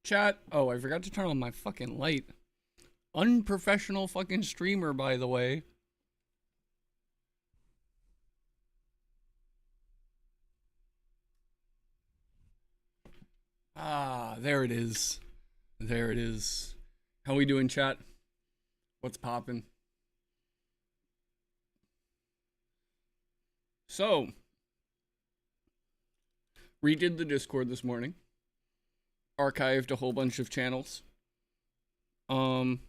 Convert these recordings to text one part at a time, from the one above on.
Chat. Oh, I forgot to turn on my fucking light. Unprofessional fucking streamer, by the way. Ah, there it is. There it is. How we doing, chat? What's poppin'? So, redid the Discord this morning. Archived a whole bunch of channels. I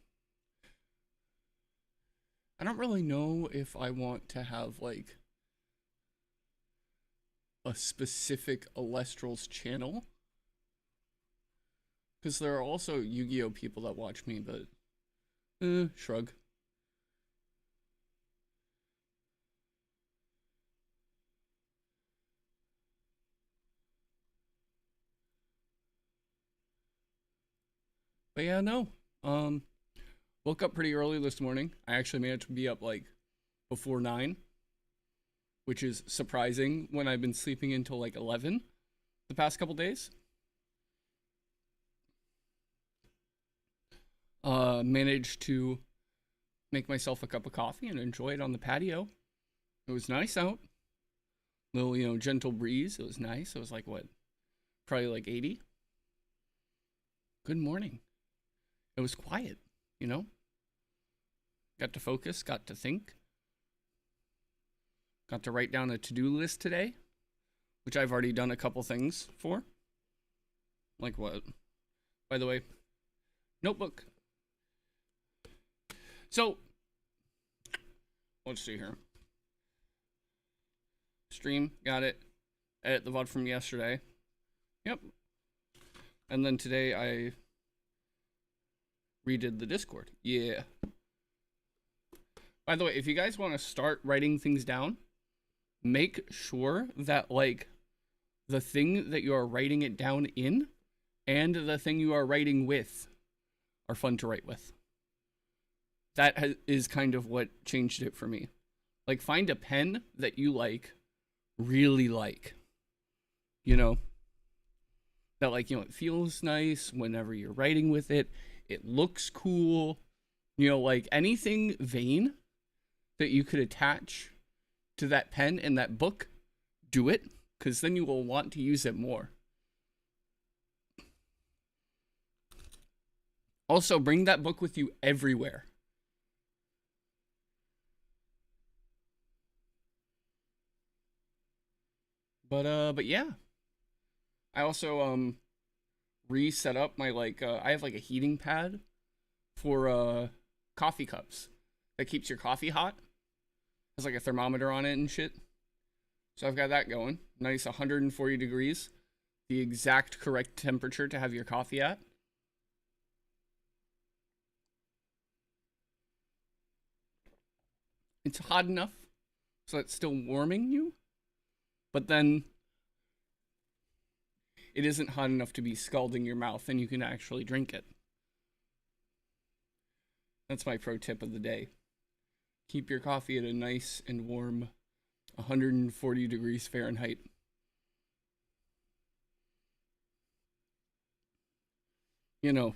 don't really know if I want to have, like, a specific Alestrals channel. Because there are also Yu-Gi-Oh! People that watch me, but... shrug. But yeah, no. Woke up pretty early this morning. I actually managed to be up, like, before 9. Which is surprising when I've been sleeping until, like, 11 the past couple days. Managed to make myself a cup of coffee and enjoy it on the patio. It was nice out. Little, gentle breeze. It was nice. It was like, what? Probably like 80. Good morning. It was quiet, Got to focus, got to think. Got to write down a to-do list today, which I've already done a couple things for. Like what? By the way, notebook. So, let's see here. Stream, got it. Edit the VOD from yesterday. Yep. And then today I redid the Discord. Yeah. By the way, if you guys want to start writing things down, make sure that, like, the thing that you are writing it down in and the thing you are writing with are fun to write with. That is kind of what changed it for me. Like, find a pen that you really like. That, like, it feels nice whenever you're writing with it. It looks cool. Like, anything vain that you could attach to that pen and that book, do it, because then you will want to use it more. Also, bring that book with you everywhere. But yeah. I also, reset up my, I have, a heating pad for, coffee cups that keeps your coffee hot. Has, a thermometer on it and shit. So I've got that going. Nice 140 degrees. The exact correct temperature to have your coffee at. It's hot enough so it's still warming you, but then it isn't hot enough to be scalding your mouth and you can actually drink it. That's my pro tip of the day. Keep your coffee at a nice and warm 140 degrees Fahrenheit.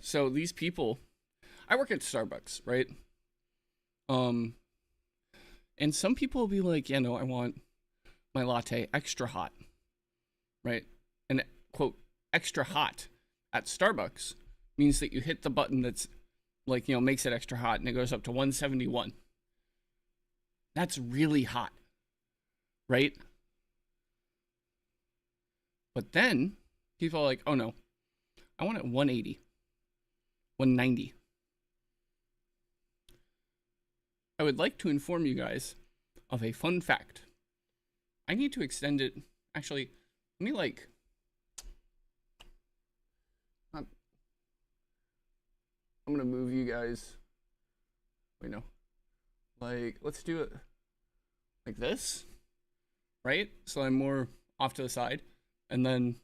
So these people, I work at Starbucks, right? And some people will be like, I want my latte extra hot, right? And quote, extra hot at Starbucks means that you hit the button that's makes it extra hot and it goes up to 171. That's really hot, right? But then people are like, oh no, I want it 180, 190. I would like to inform you guys of a fun fact. I need to extend it. Actually, let me I'm gonna move you guys. Wait, no. Let's do it like this, right? So I'm more off to the side. And then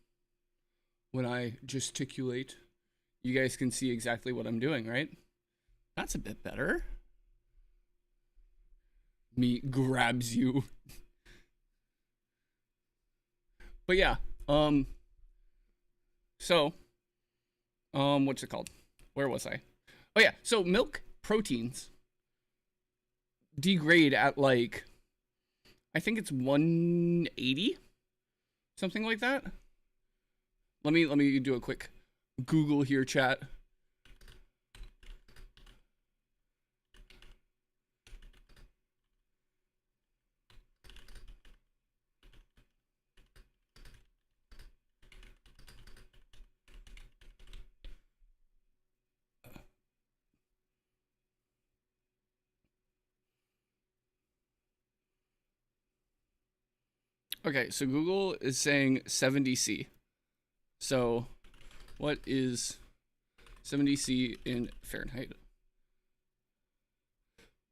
when I gesticulate, you guys can see exactly what I'm doing, right? That's a bit better. Me grabs you. But yeah, so What's it called? Where was I? Oh yeah, so milk proteins degrade at like I think it's 180, something like that. Let me do a quick Google here, chat. Okay, so Google is saying 70C. So, what is 70C in Fahrenheit?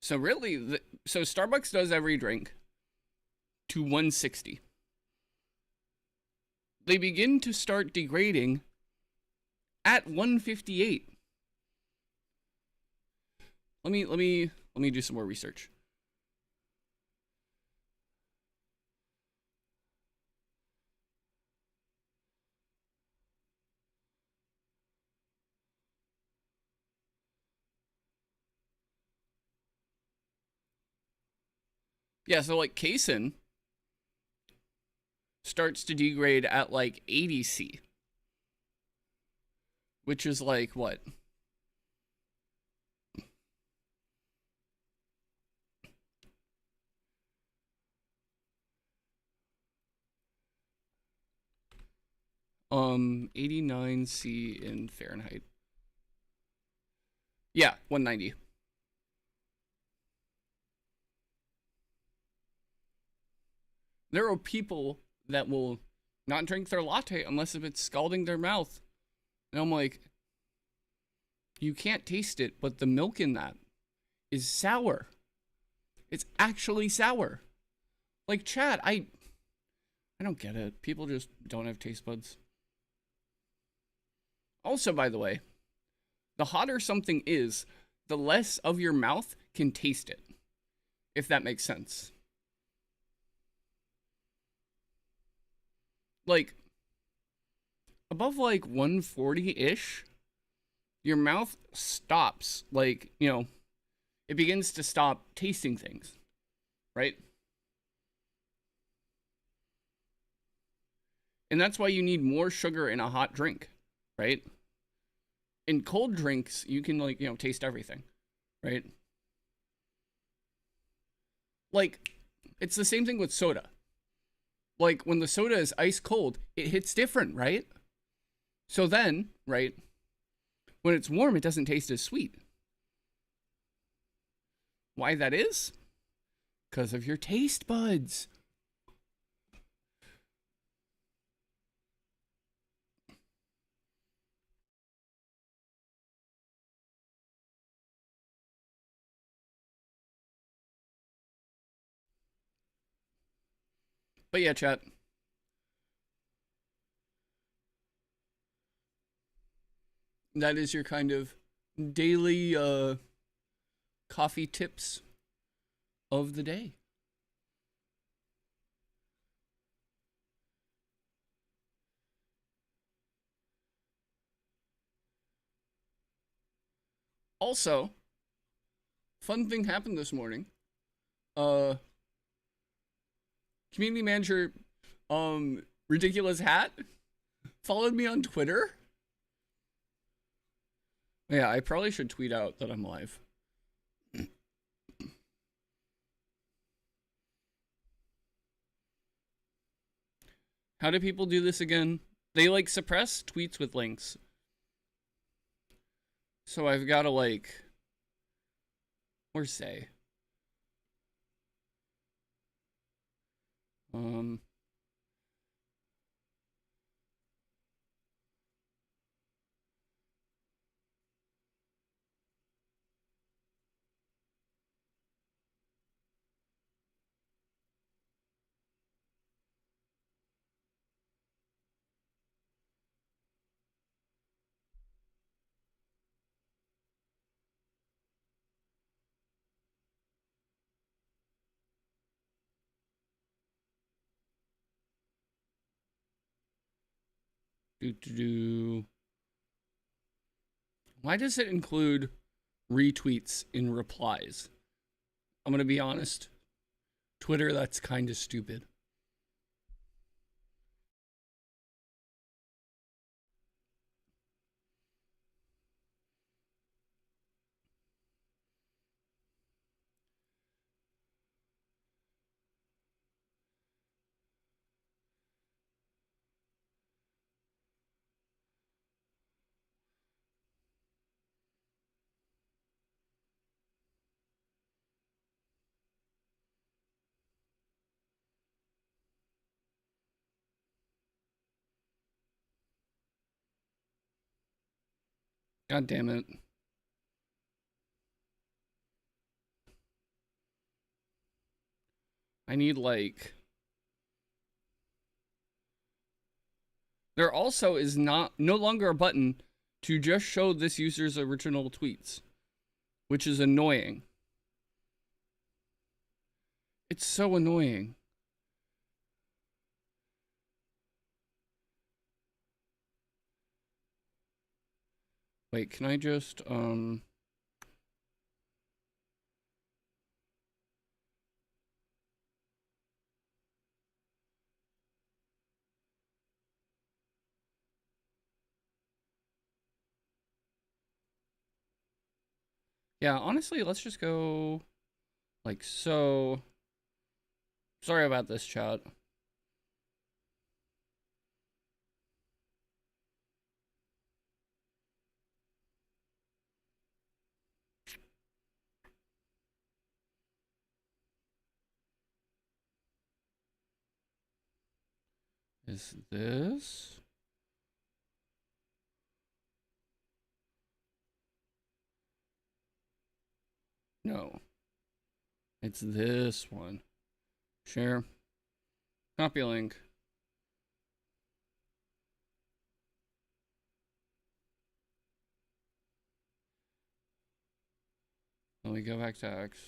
So really, so Starbucks does every drink to 160. They begin to start degrading at 158. Let me do some more research. Yeah, so like casein starts to degrade at like 80C, which is like what? Um, 89C in Fahrenheit. Yeah, 190. There are people that will not drink their latte unless if it's scalding their mouth. And I'm like, you can't taste it, but the milk in that is sour. It's actually sour. Like Chad, I don't get it. People just don't have taste buds. Also, by the way, the hotter something is, the less of your mouth can taste it, if that makes sense. Like above like 140-ish, your mouth stops, like, it begins to stop tasting things, right? And that's why you need more sugar in a hot drink, right? In cold drinks, you can like, taste everything, right? Like it's the same thing with soda. Like when the soda is ice cold, it hits different, right? So then, right, when it's warm, it doesn't taste as sweet. Why that is? Because of your taste buds. But yeah, chat. That is your kind of daily coffee tips of the day. Also, fun thing happened this morning. Uh Community manager ridiculous hat followed me on Twitter. Yeah, I probably should tweet out that I'm live. How do people do this again? They like suppress tweets with links. So I've got to like, or say, um, do do do. Why does it include retweets in replies? I'm gonna be honest. Twitter, that's kind of stupid. God damn it. I need like... There also is no longer a button to just show this user's original tweets, which is annoying. It's so annoying. Wait, can I just, yeah, honestly, let's just go like so. Sorry about this, chat. Is this? No. It's this one. Share. Copy link. Let me go back to X.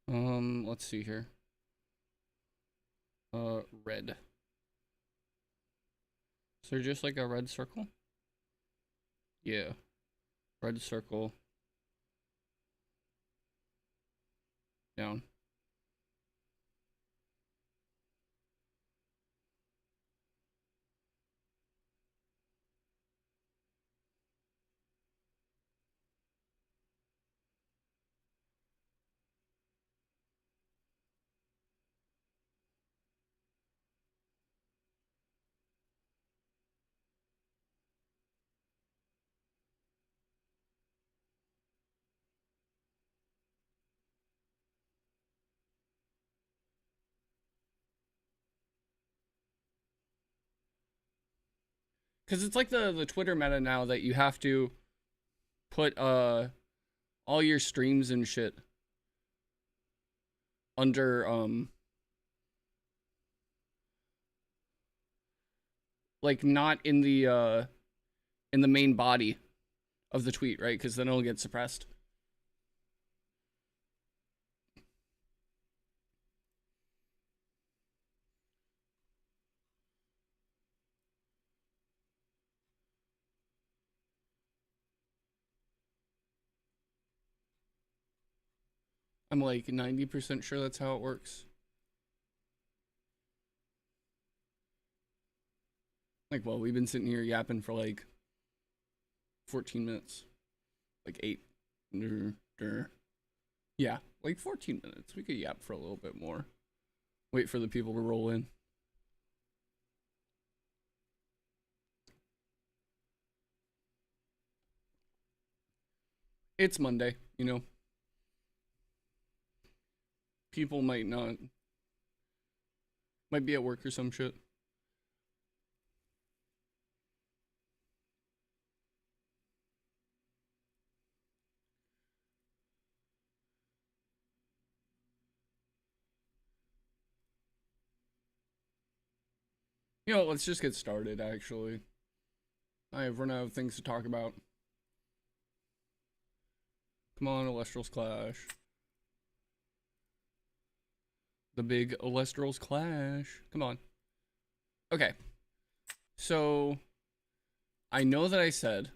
Let's see here. Red. Is there just like a red circle? Yeah. Red circle. Down. Because it's like the Twitter meta now that you have to put all your streams and shit under like not in the main body of the tweet, right? Because then it'll get suppressed. I'm like 90% sure that's how it works. Like, well, we've been sitting here yapping for like 14 minutes. Like 8. Yeah, like 14 minutes. We could yap for a little bit more. Wait for the people to roll in. It's Monday, you know. People might be at work or some shit. You know, let's just get started, actually. I have run out of things to talk about. Come on, Alestrals Clash. The big Alestrals Clash. Come on. Okay. So, I know that I said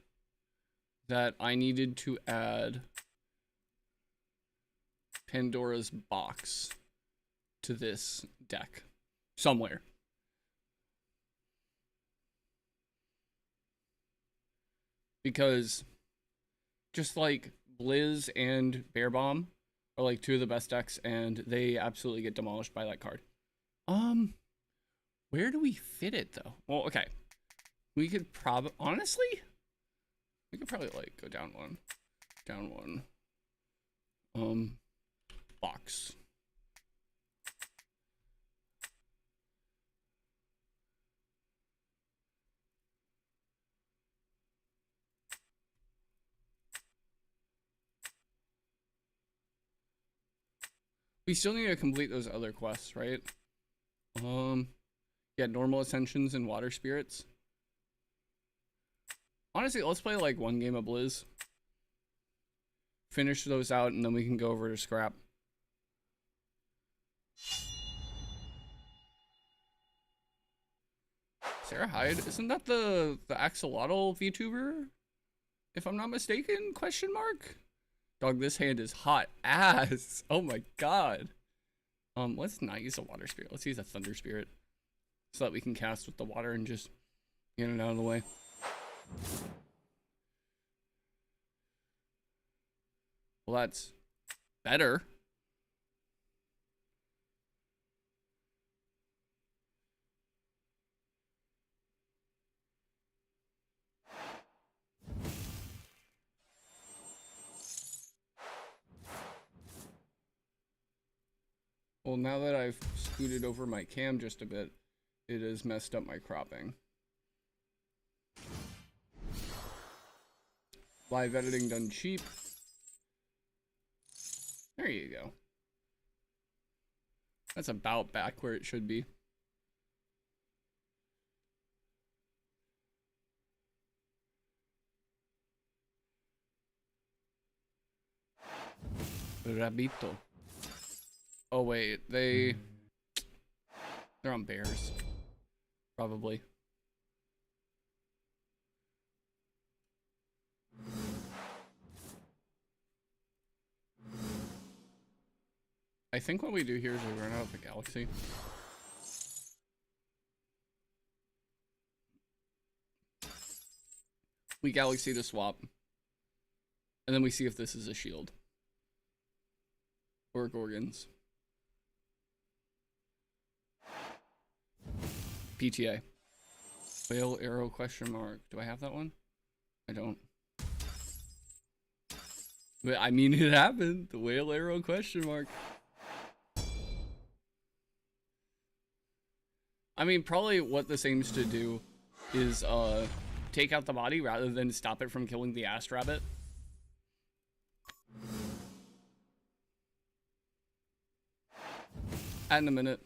that I needed to add Pandora's Box to this deck. Somewhere. Because just like Blizz and Bear Bomb are like two of the best decks, and they absolutely get demolished by that card. Where do we fit it though? Well, okay. We could probably, honestly, we could probably like go down one. Box. We still need to complete those other quests, right? Yeah, normal ascensions and water spirits. Honestly, let's play like one game of Blizz. Finish those out, and then we can go over to Scrap. Sarah Hyde, isn't that the axolotl VTuber? If I'm not mistaken? Question mark. Dog, this hand is hot ass. Oh my god. Let's not use a water spirit. Let's use a thunder spirit, so that we can cast with the water and just get it out of the way. Well, that's better. Well, now that I've scooted over my cam just a bit, it has messed up my cropping. Live editing done cheap. There you go. That's about back where it should be. Rabito. Oh wait, they're on bears. Probably. I think what we do here is we run out of the galaxy. We galaxy to swap. And then we see if this is a shield. Or Gorgons. PTA. Whale arrow question mark. Do I have that one? I don't. But I mean, it happened. The whale arrow question mark. I mean, probably what this aims to do is take out the body rather than stop it from killing the Ast Rabbit. Add in a minute.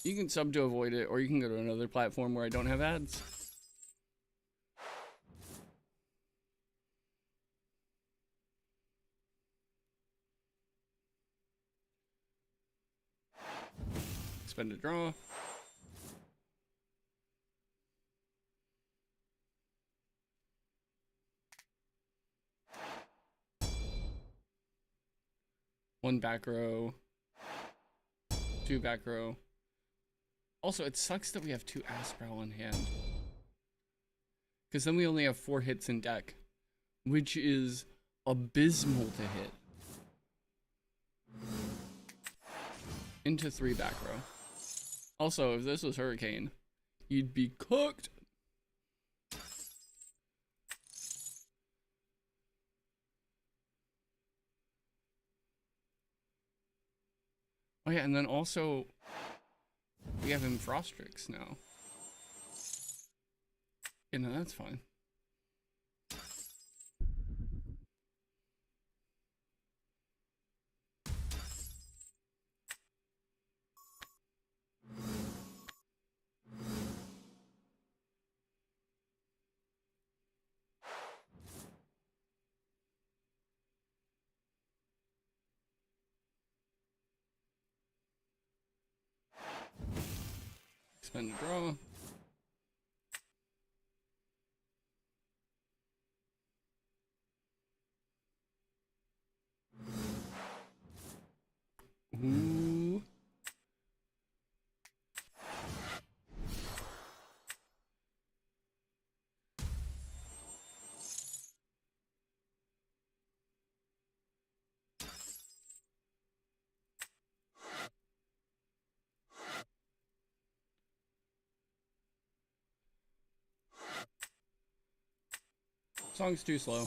You can sub to avoid it, or you can go to another platform where I don't have ads. Spend a draw. One back row. Two back row. Also, it sucks that we have two Asprowl in hand. Because then we only have 4 hits in deck. Which is abysmal to hit. Into 3 back row. Also, if this was Hurricane, you'd be cooked. Oh yeah, and then also, we have him Frostrix now. Yeah, no, that's fine. Spend a draw. Ooh. Song's too slow.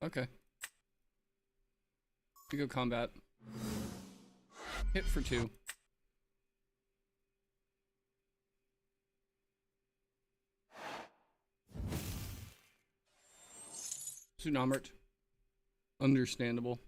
Okay. We go combat. Hit for 2. Tsunamert. Understandable.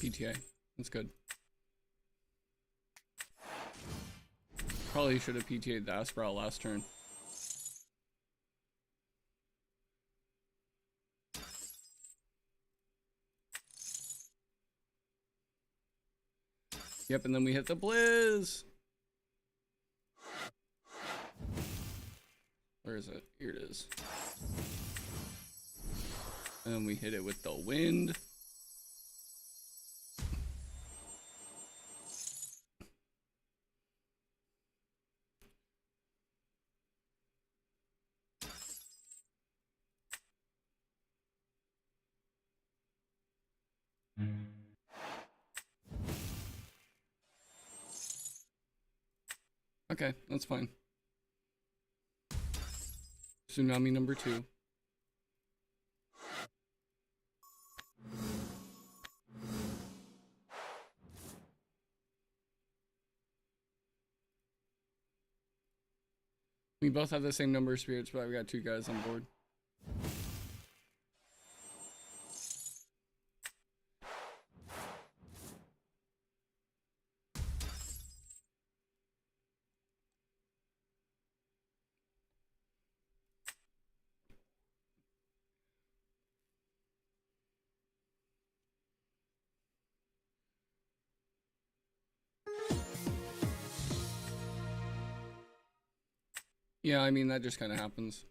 PTA. That's good. Probably should have PTA'd the Asperal last turn. Yep, and then we hit the Blizz! Where is it? Here it is. And then we hit it with the Wind. Okay, that's fine. Tsunami number 2. We both have the same number of spirits, but we got 2 guys on board. Yeah, I mean, that just kind of happens.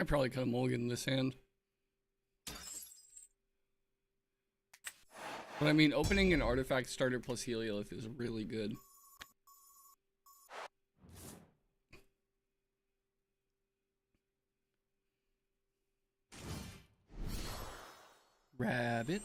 I probably could have mulliganed this hand. But I mean, opening an artifact starter plus Heliolith is really good. Rabbit.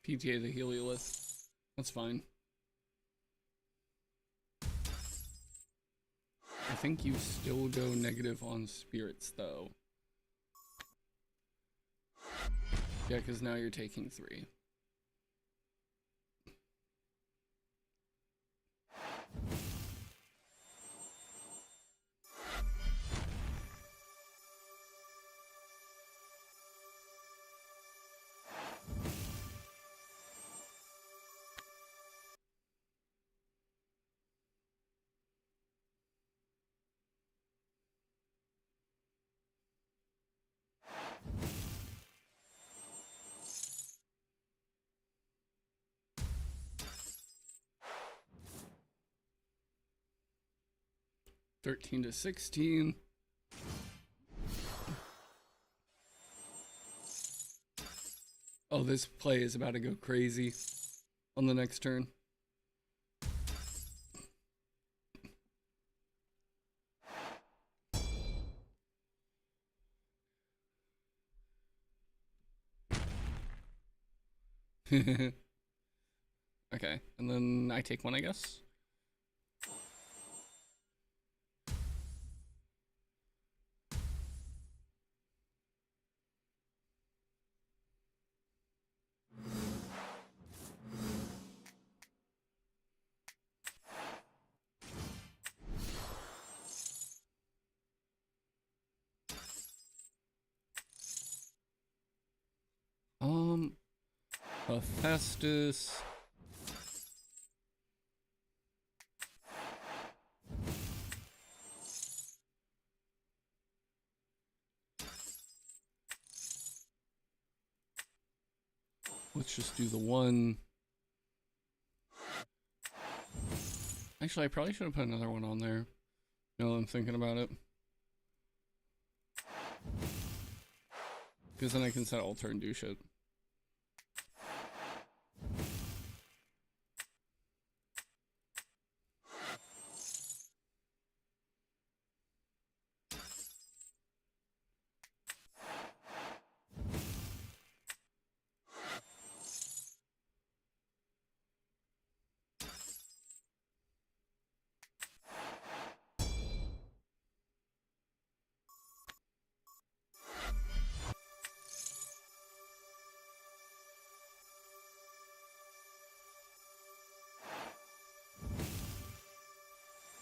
PTA the Heliolith. That's fine. I think you still go negative on spirits, though. Yeah, because now you're taking 3. $13 to $16. Oh, this play is about to go crazy on the next turn. Okay, and then I take 1, I guess. Hephaestus. Let's just do the 1. Actually, I probably should have put another one on there. Now that I'm thinking about it. Because then I can set altar and do shit.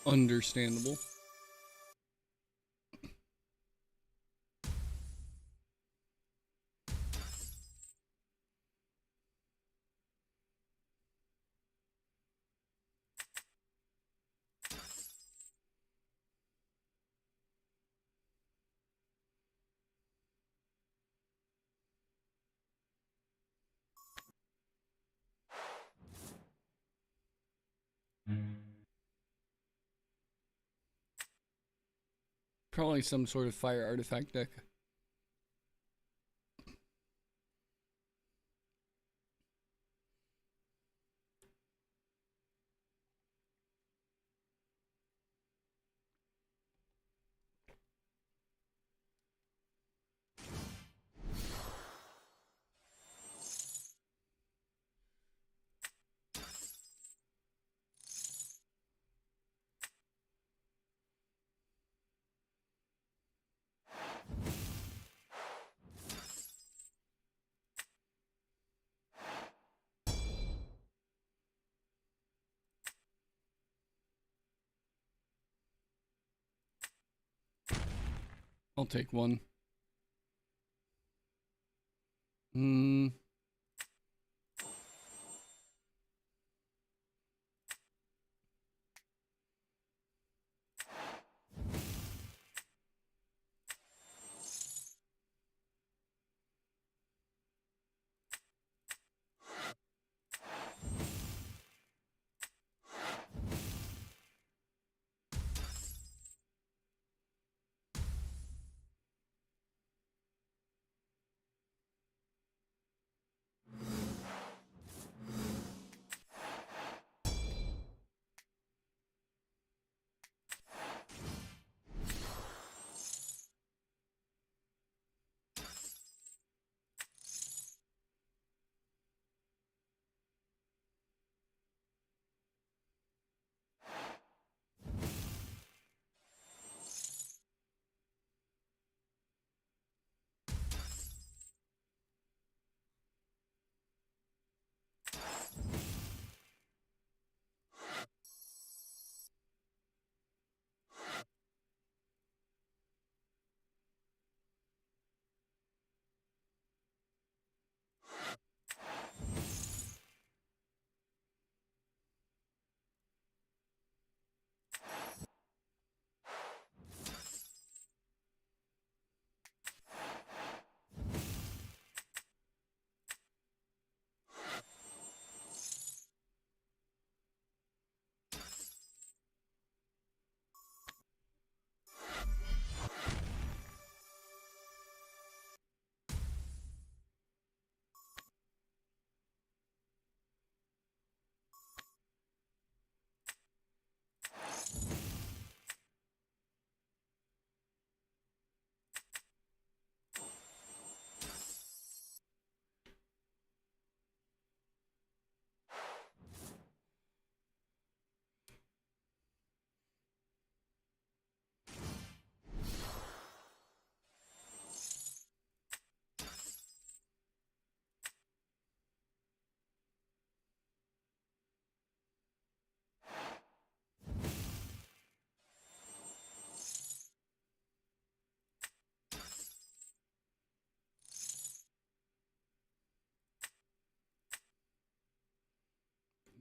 Understandable. Probably some sort of fire artifact deck. I'll take one. Hmm.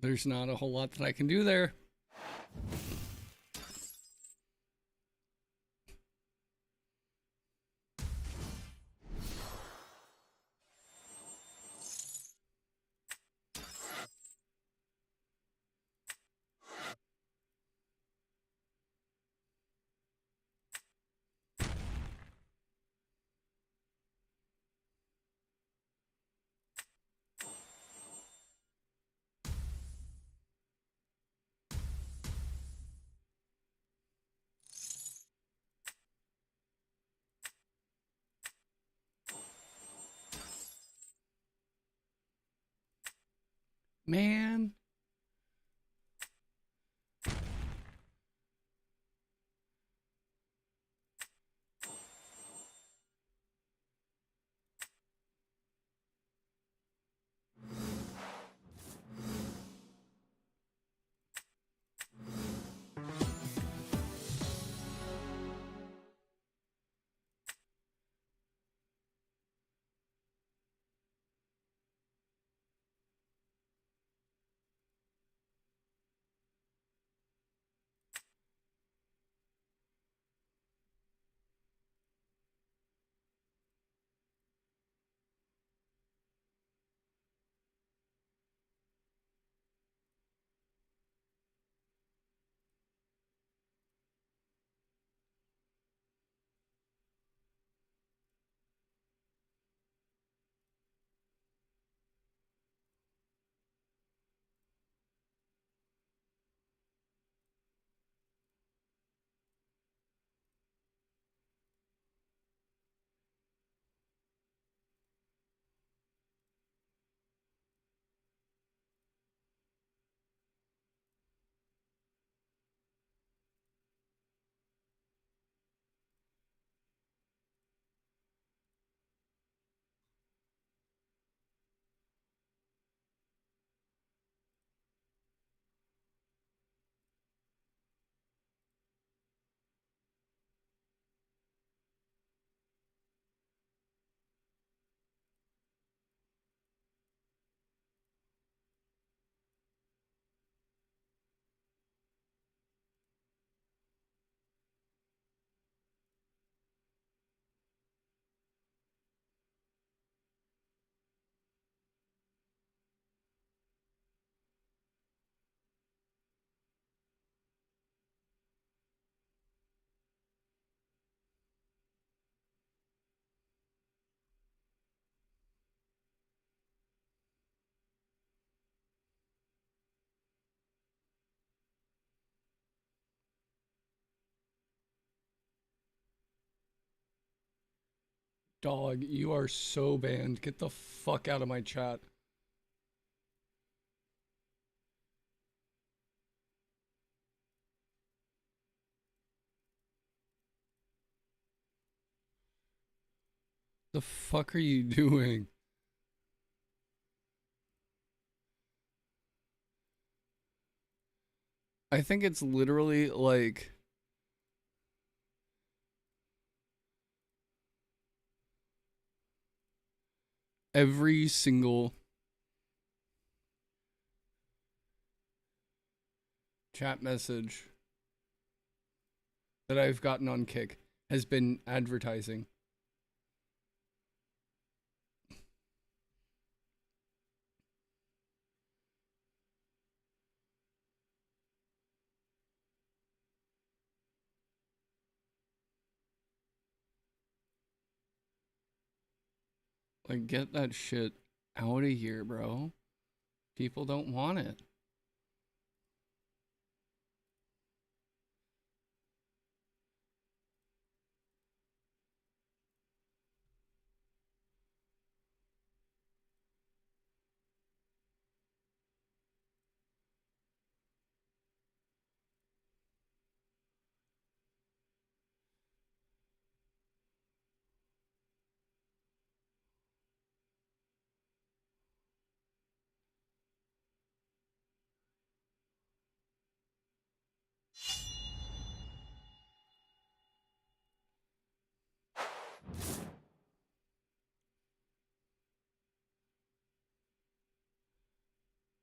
There's not a whole lot that I can do there. Man. Dog, you are so banned. Get the fuck out of my chat. The fuck are you doing? I think it's literally like every single chat message that I've gotten on Kick has been advertising. Like, get that shit out of here, bro. People don't want it.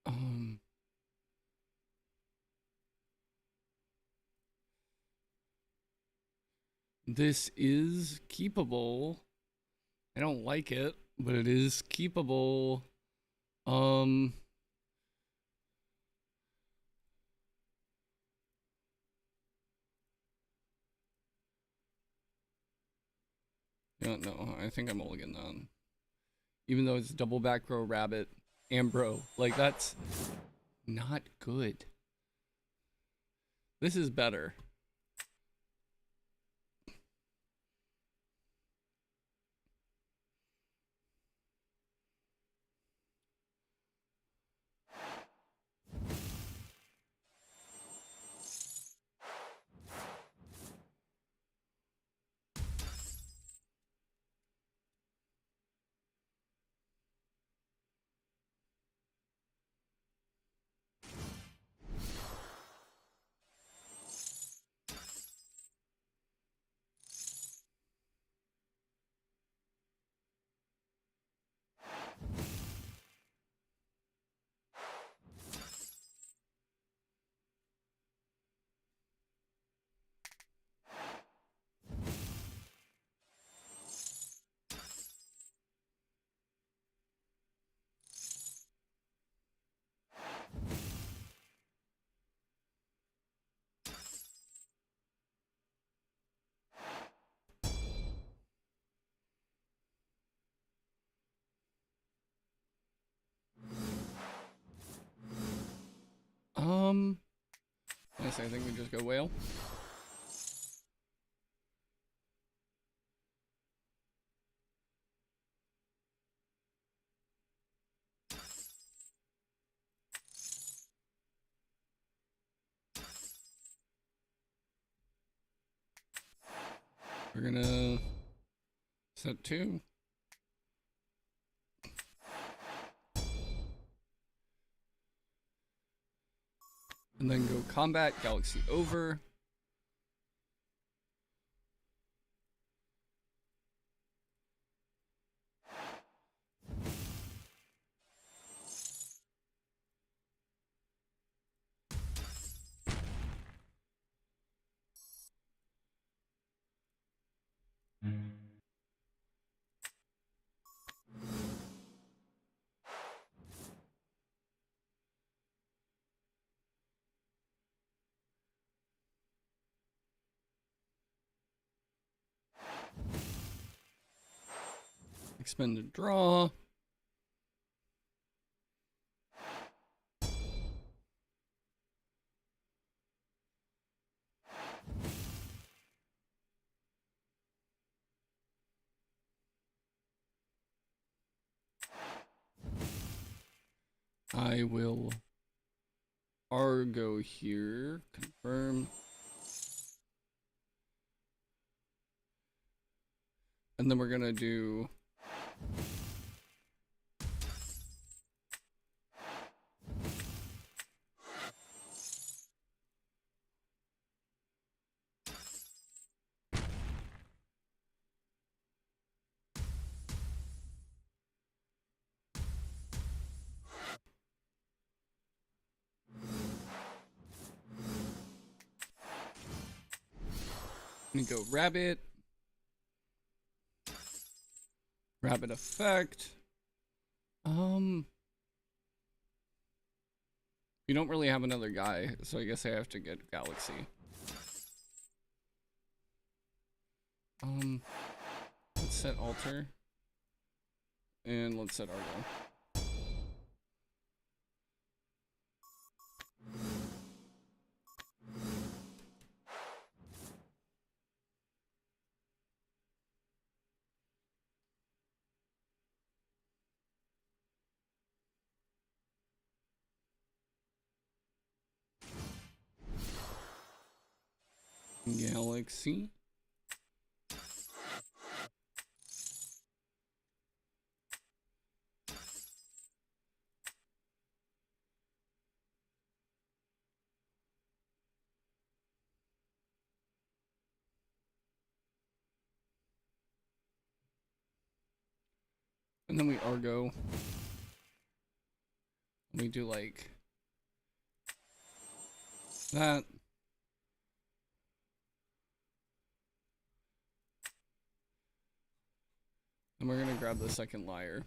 Um, this is keepable. I don't like it, but it is keepable. Um, yeah, no, I think I'm mulligan that. Even though it's double back row rabbit and bro, like that's not good. This is better. Yes, I think we just go whale. We're gonna set 2. And then go combat, galaxy over. Expend a draw. I will Argo here. Confirm. And then we're gonna do go rabbit. Rabbit effect. You don't really have another guy, so I guess I have to get Galaxy. Let's set alter. And let's set Argo. Galaxy. And then we Argo. We do like that. And we're gonna grab the second lyre.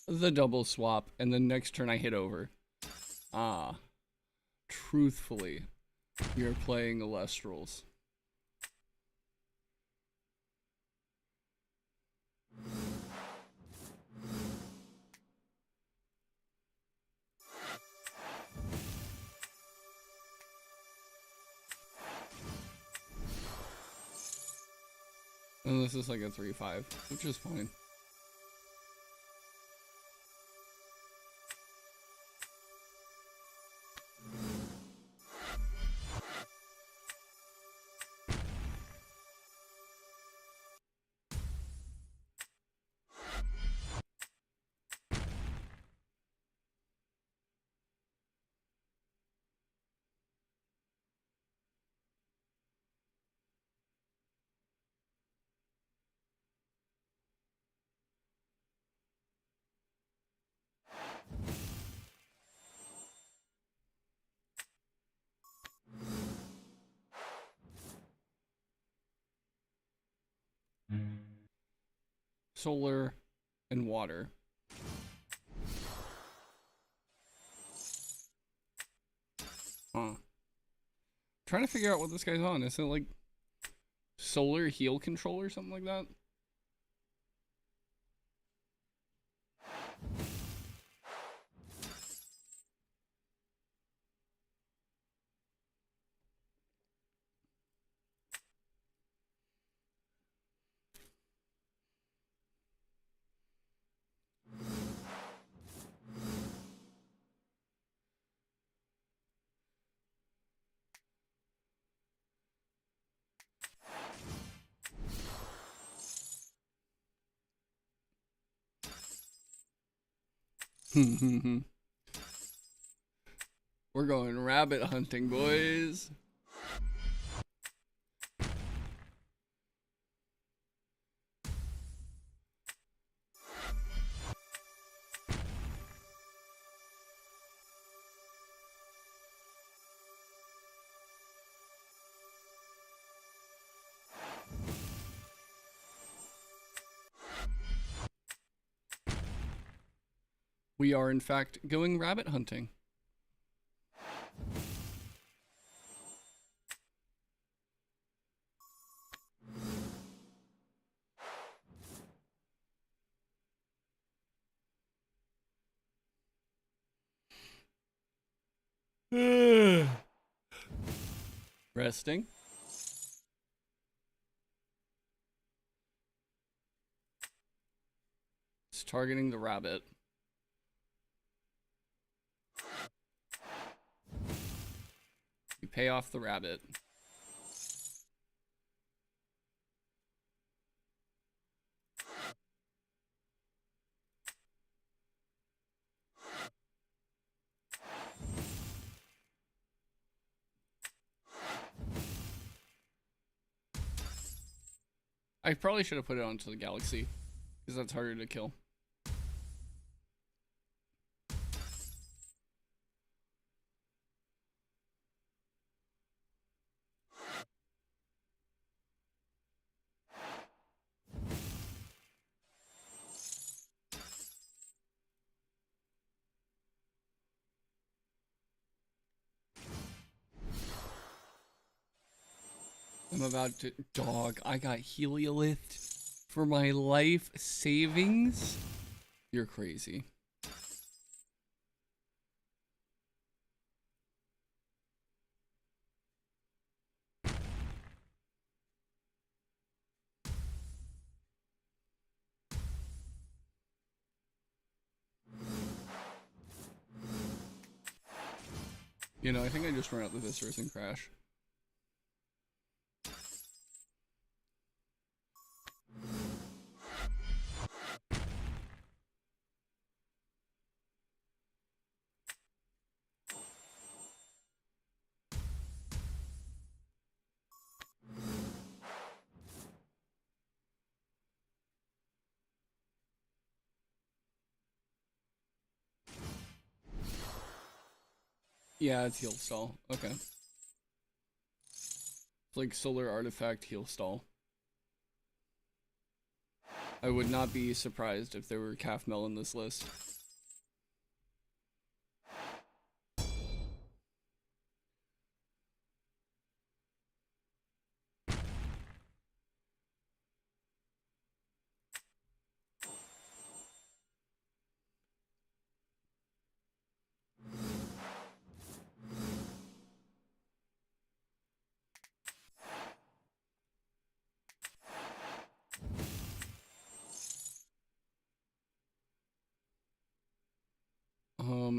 The double swap, and then next turn I hit over. Ah. Truthfully, you're playing Alestrals. And this is like a 3-5, which is fine. Solar and water. Huh. Trying to figure out what this guy's on. Is it like solar heal control or something like that? We're going rabbit hunting, boys. We are, in fact, going rabbit hunting. Resting. targeting the rabbit. You pay off the rabbit. I probably should have put it onto the galaxy, because that's harder to kill. I'm about to... Dog, I got Heliolift for my life savings? You're crazy. You know, I think I just ran out the Viscerus and crash. Yeah, it's heal stall. Okay. It's like solar artifact heal stall. I would not be surprised if there were calf mel in this list.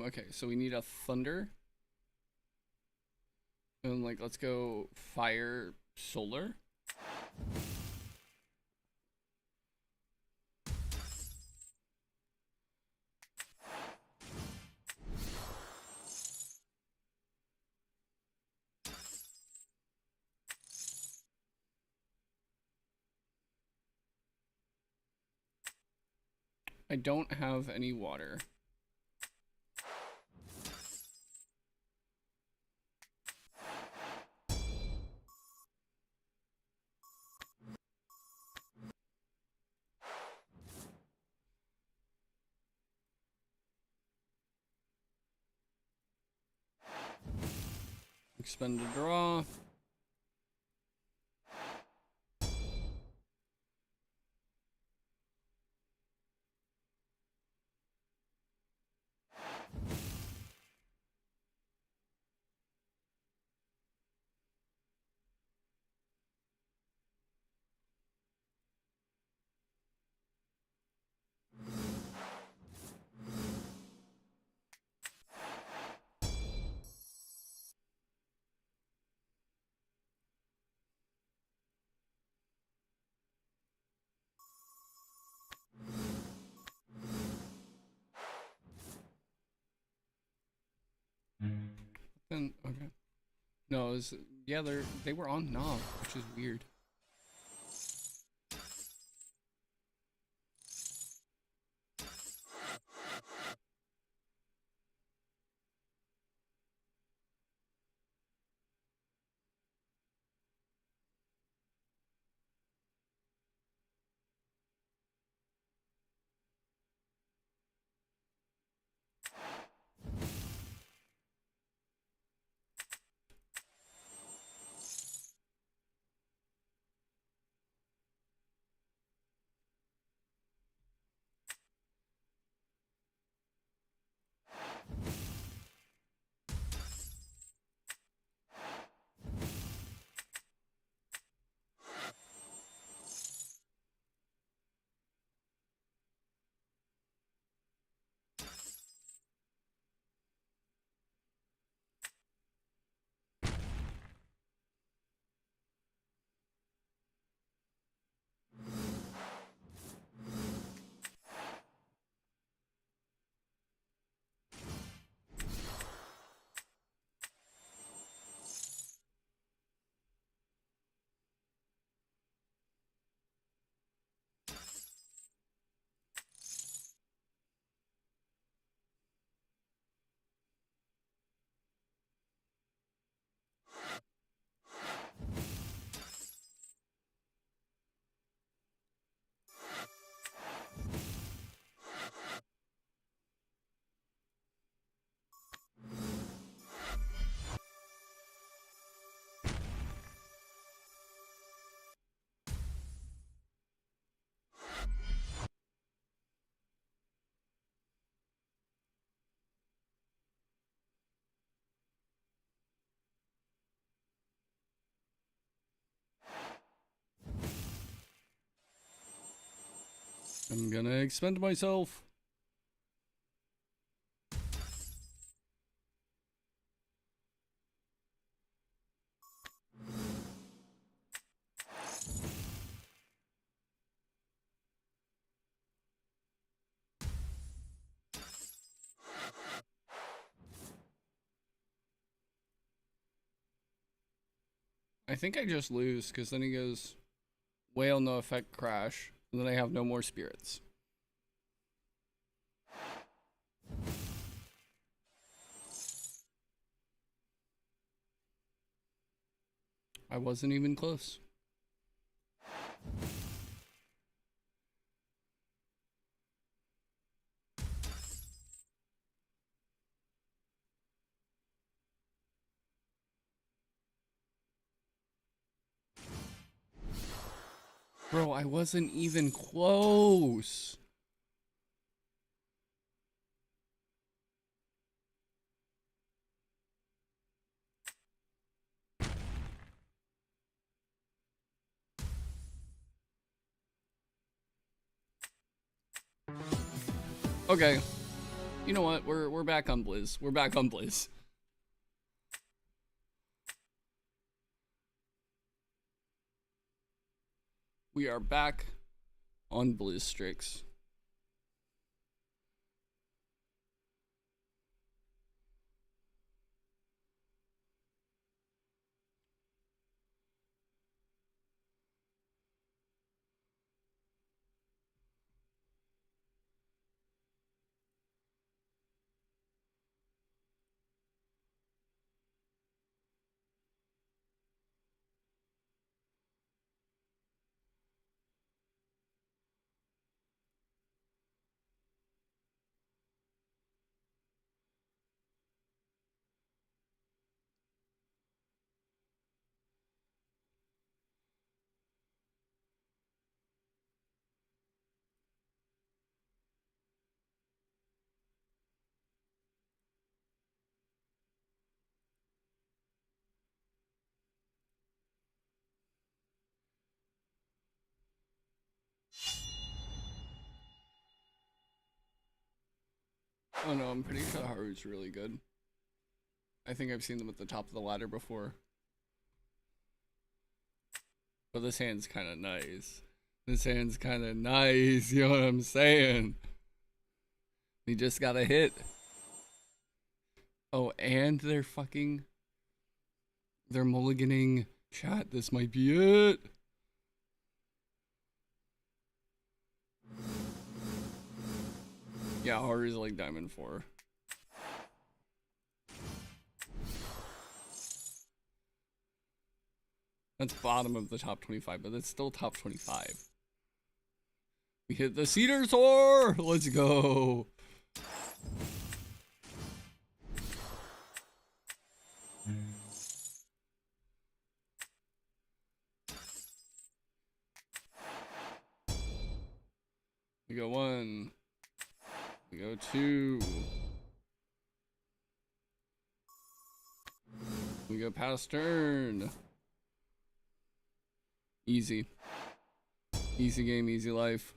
Okay, so we need a thunder. And like, let's go fire solar. I don't have any water. Expend a draw. Then okay. No, it was, yeah, they were on knob, which is weird. I'm gonna expend myself. I think I just lose, because then he goes, whale, no effect, crash. And then I have no more spirits. I wasn't even close. Bro, I wasn't even close. Okay. You know what? We're back on Blizz. We're back on Blizz. We are back on Blizz Strix. Oh no, I'm pretty sure Haru's really good. I think I've seen them at the top of the ladder before. But this hand's kind of nice. This hand's kind of nice, you know what I'm saying? We just got a hit. Oh, and they're mulliganing. Chat, this might be it. Yeah, Haru's like Diamond 4. That's bottom of the top 25, but it's still top 25. We hit the Cedar Soar! Let's go! We go 1. We go 2. We go past turn. Easy. Easy game, easy life.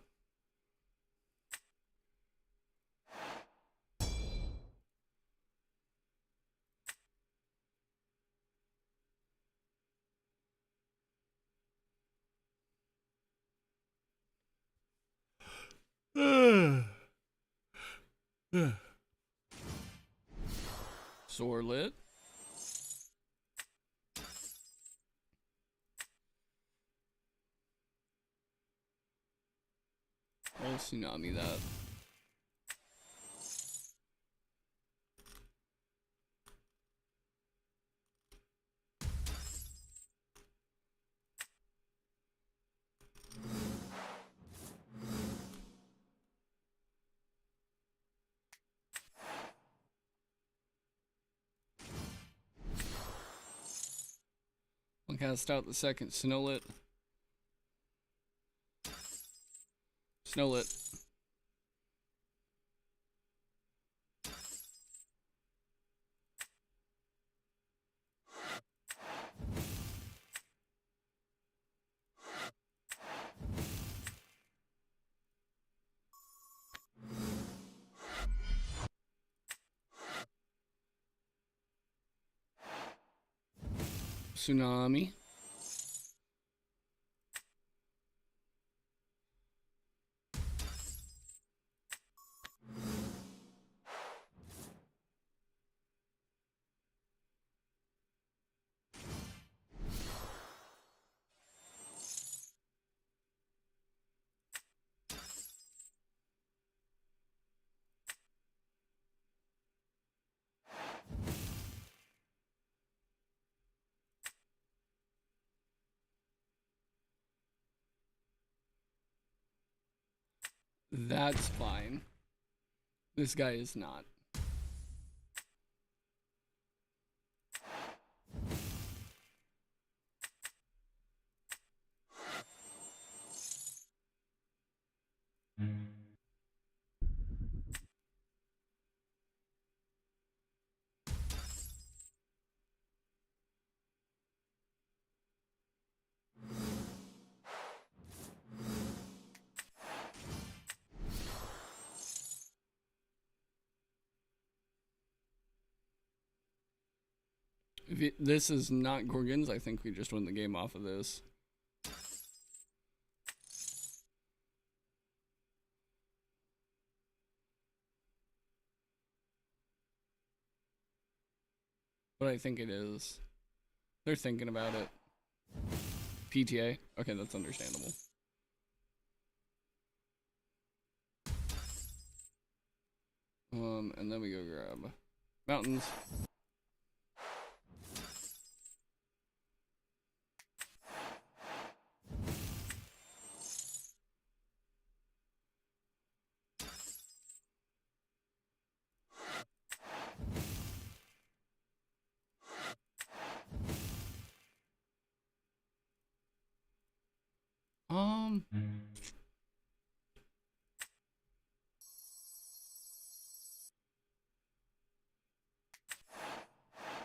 Soar lit. I'll tsunami that. I'll cast out the second Snowlit. Snowlit. Tsunami. That's fine. This guy is not. If this is not Gorgons, I think we just win the game off of this. But I think it is. They're thinking about it. PTA? Okay, that's understandable. And then we go grab mountains.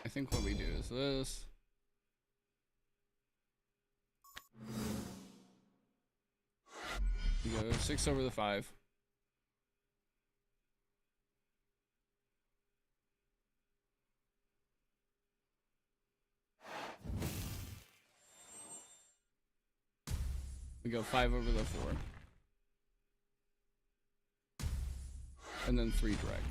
I think what we do is this. We go 6 over the 5. We go 5 over the 4. And then 3 direct.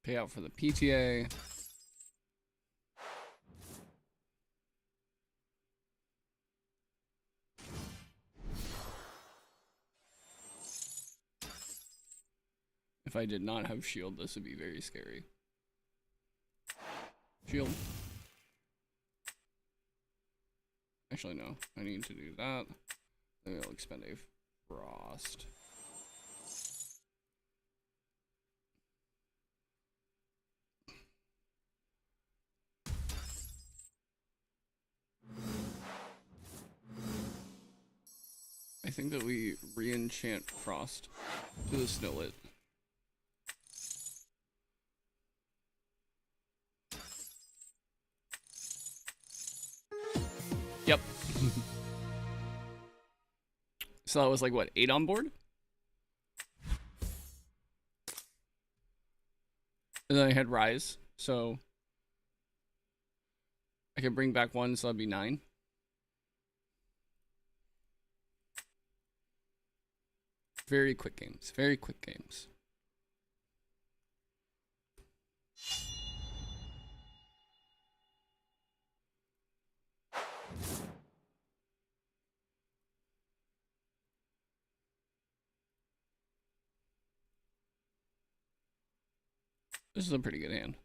Pay out for the PTA. If I did not have shield, this would be very scary. Shield. Actually, no. I need to do that. Maybe I'll expend a frost. I think that we re-enchant frost to the snowlet. Yep. So that was like, what, 8 on board? And then I had Rise, so I can bring back 1, so that'd be 9. Very quick games. Very quick games. This is a pretty good hand.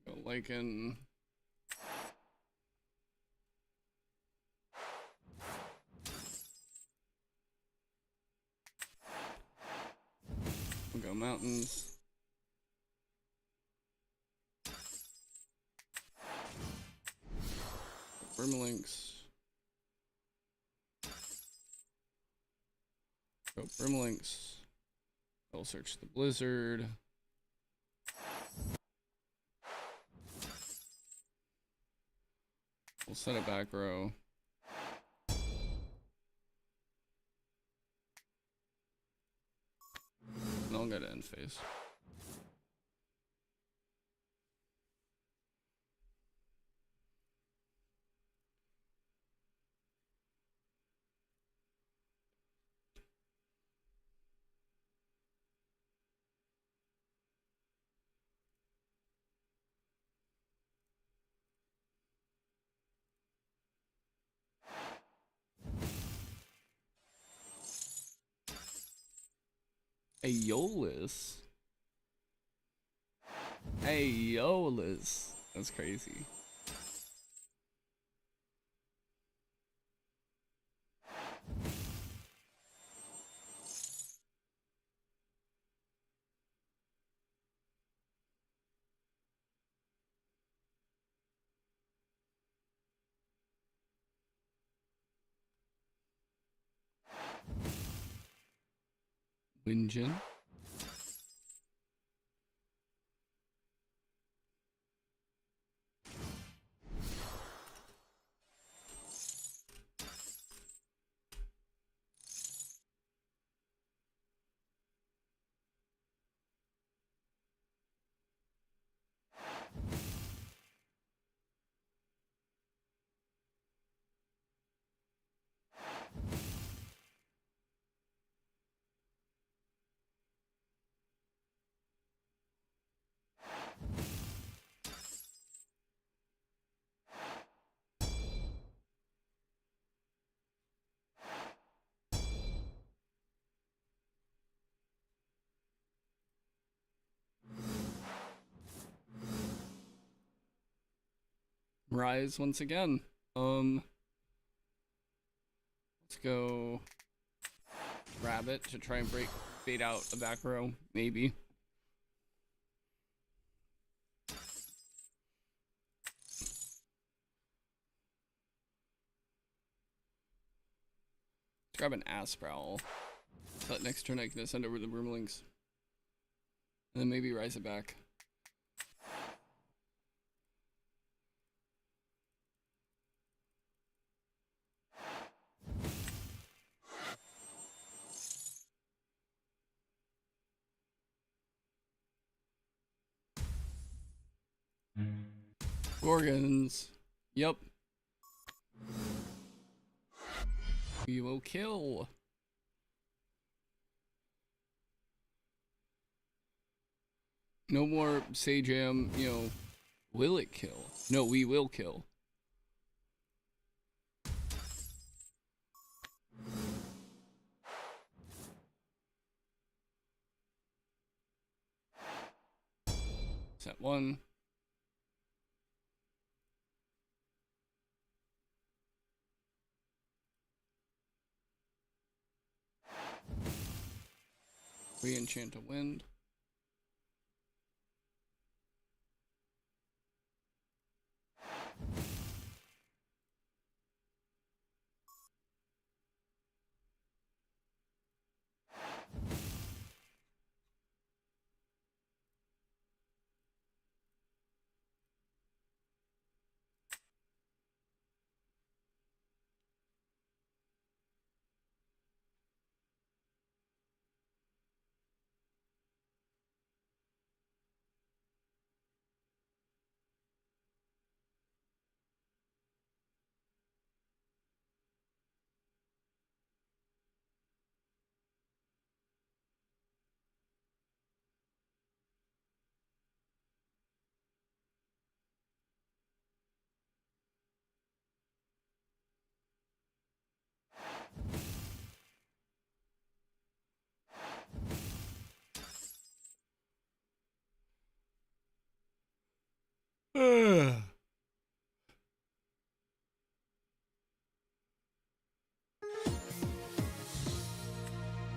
Go Lycan. We'll go mountains. Brimlinks. Go Brimlinks. I'll search the blizzard. We'll set a back row. And I'll go to end phase. Aeolus? Aeolus. That's crazy. Winjin. Rise once again. Let's go Rabbit to try and bait out a back row, maybe. Let's grab an Asprowl. So that next turn I can send over the Broomlings. And then maybe rise it back. Gorgons. Yep. We will kill. No more Sajam, you know, will it kill? No, we will kill. Set one. We enchant a wind.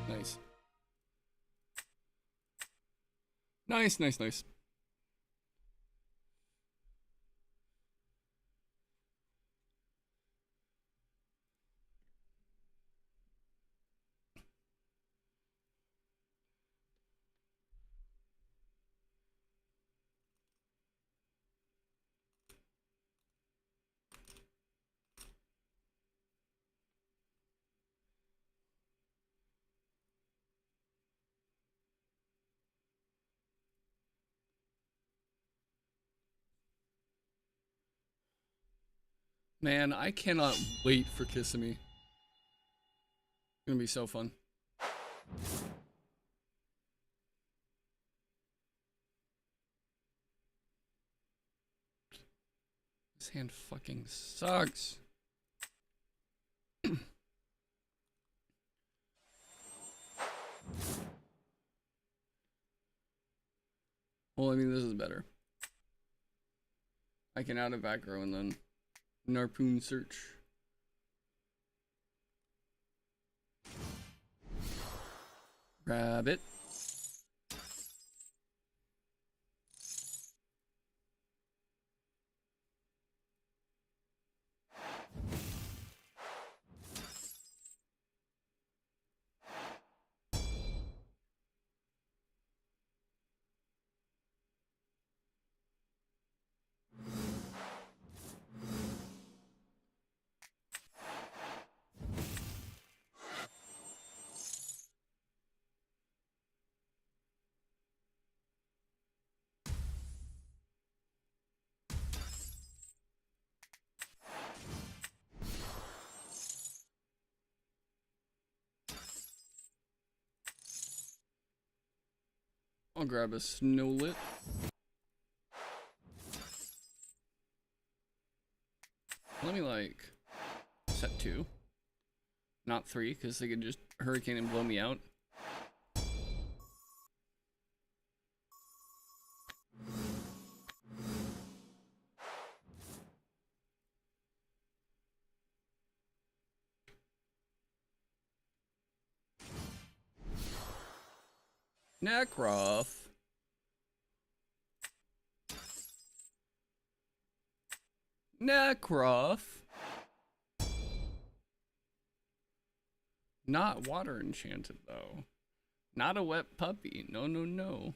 Nice. Nice, nice, nice. Man, I cannot wait for Kissimmee. It's gonna be so fun. This hand fucking sucks. Well, I mean, this is better. I can add a back row and then Narpoon search. Grab it. I'll grab a snowlet. Let me like set 2, not 3, because they could just hurricane and blow me out. Necroth. Necroth. Not water enchanted though. Not a wet puppy. No, no, no.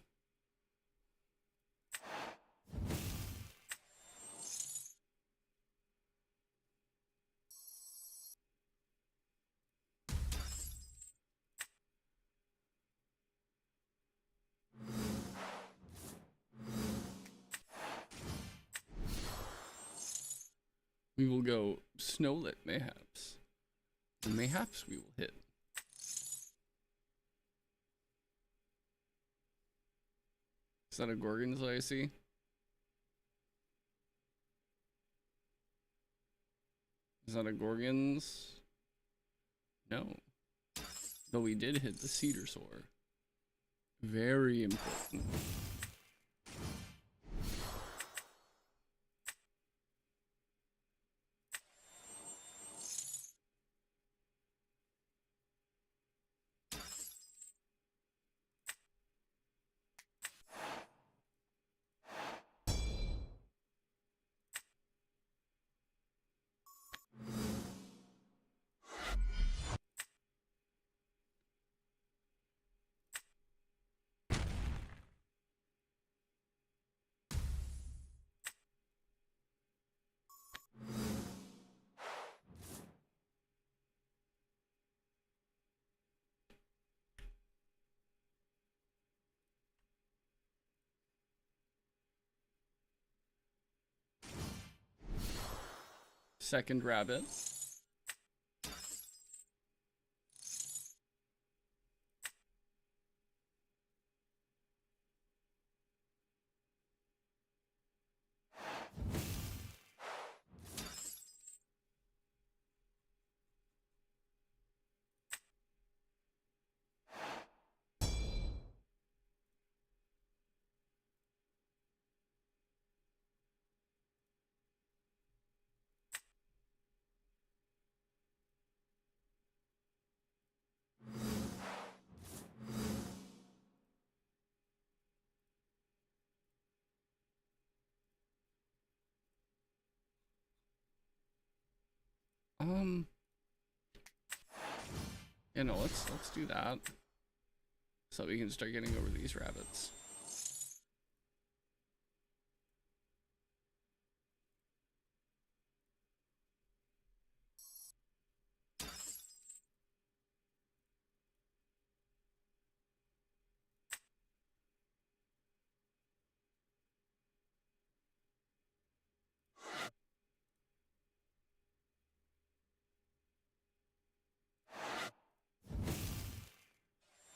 We will go snowlit mayhaps. And mayhaps we will hit. Is that a Gorgon's I see? Is that a Gorgon's? No. Though we did hit the cedar soar. Very important. Second rabbit. You know, let's do that. So we can start getting over these rabbits.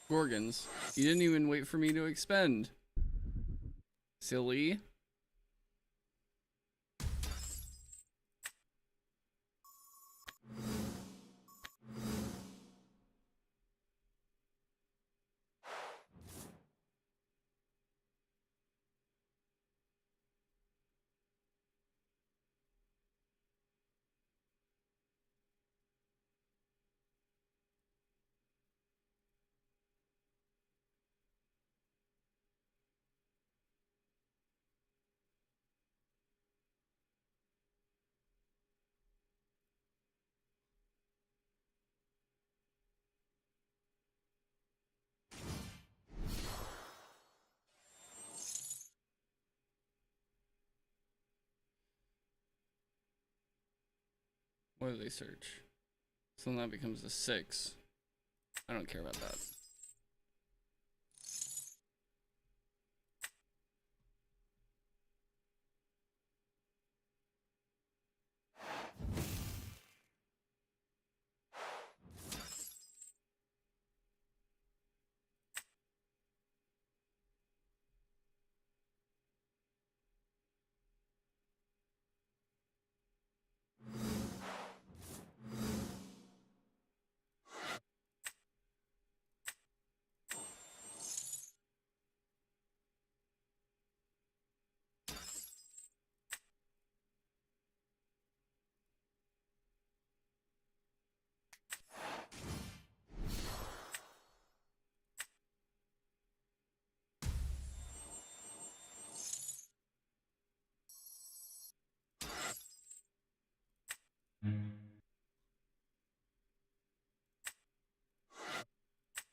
Gorgons. You didn't even wait for me to expend. Silly. What do they search? So that becomes a 6. I don't care about that.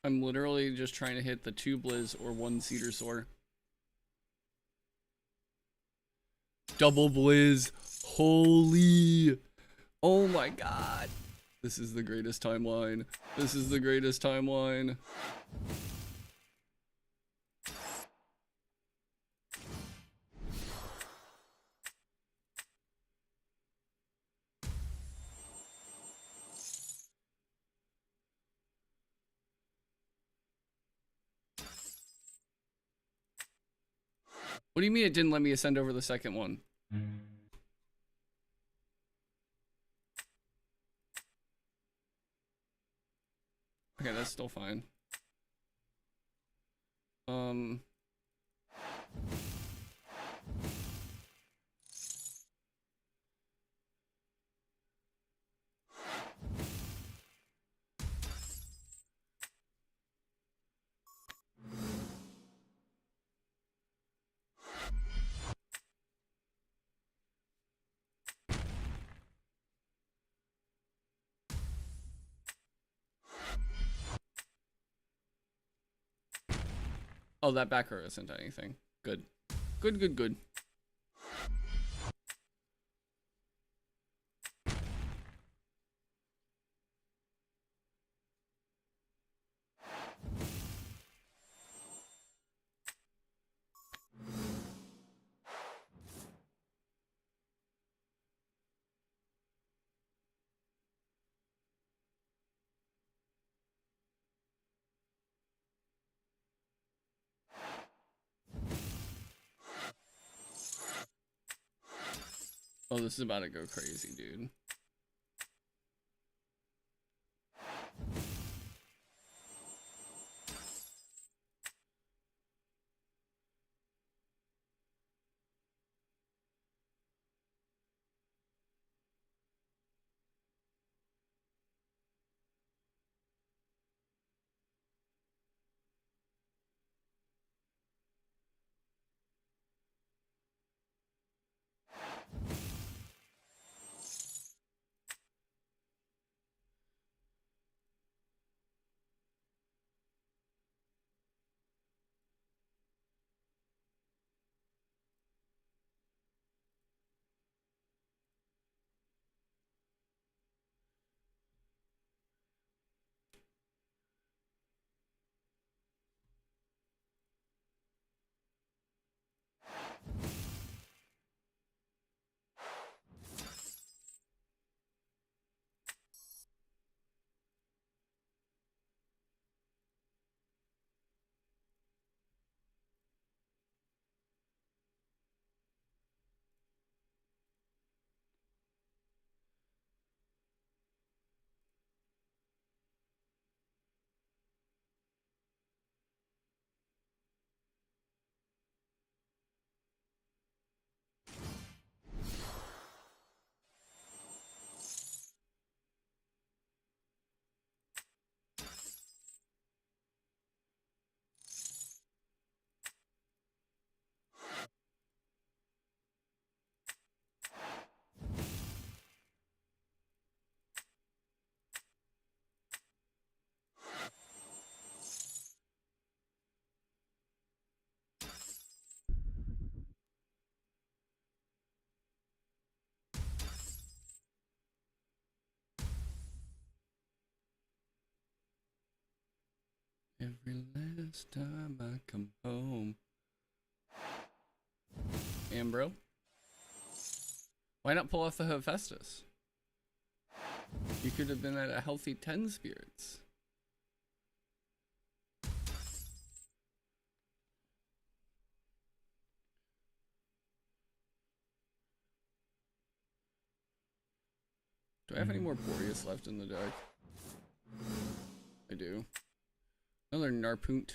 I'm literally just trying to hit the 2 Blizz or 1 Cedar Soar. Double Blizz. Holy. Oh my god. This is the greatest timeline. This is the greatest timeline. What do you mean it didn't let me ascend over the second one? Okay, that's still fine. Oh, that back row isn't anything. Good. Good, good, good. Oh, this is about to go crazy, dude. Damn, bro. Why not pull off the Hephaestus? You could have been at a healthy 10 spirits. Do I have any more Boreas left in the deck? I do. Another Narpunt.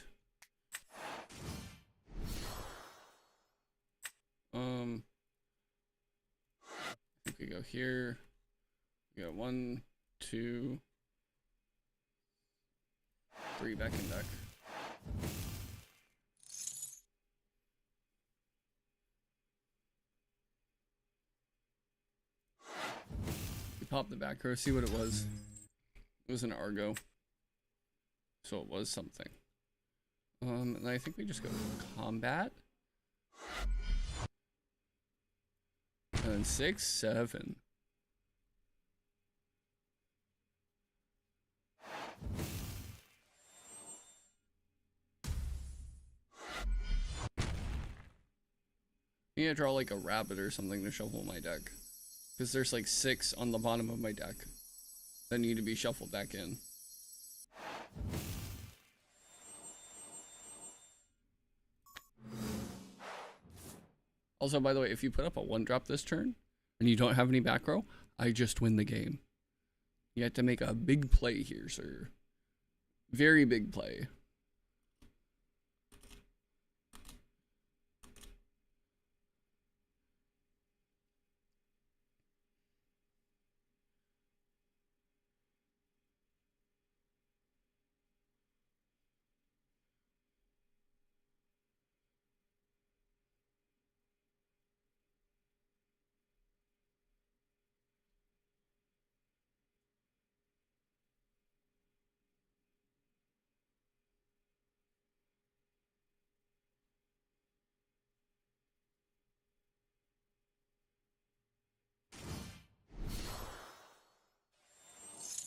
I think we go here. We got 1, 2, 3 back in deck. We popped the back row, see what it was. It was an Argo. So it was something. And I think we just go combat. And then 6, 7. I need to draw like a rabbit or something to shuffle my deck. Because there's like 6 on the bottom of my deck that need to be shuffled back in. Also, by the way, if you put up a 1-drop this turn and you don't have any back row, I just win the game. You have to make a big play here, sir. Very big play.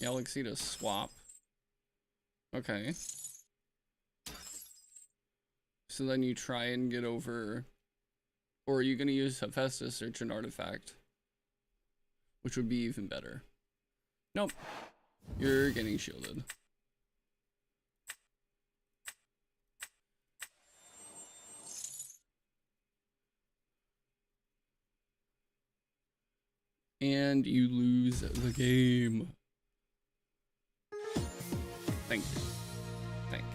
Galaxy to swap. Okay. So then you try and get over... Or are you going to use Hephaestus, search an artifact? Which would be even better. Nope. You're getting shielded. And you lose the game. Thank you. Thank you.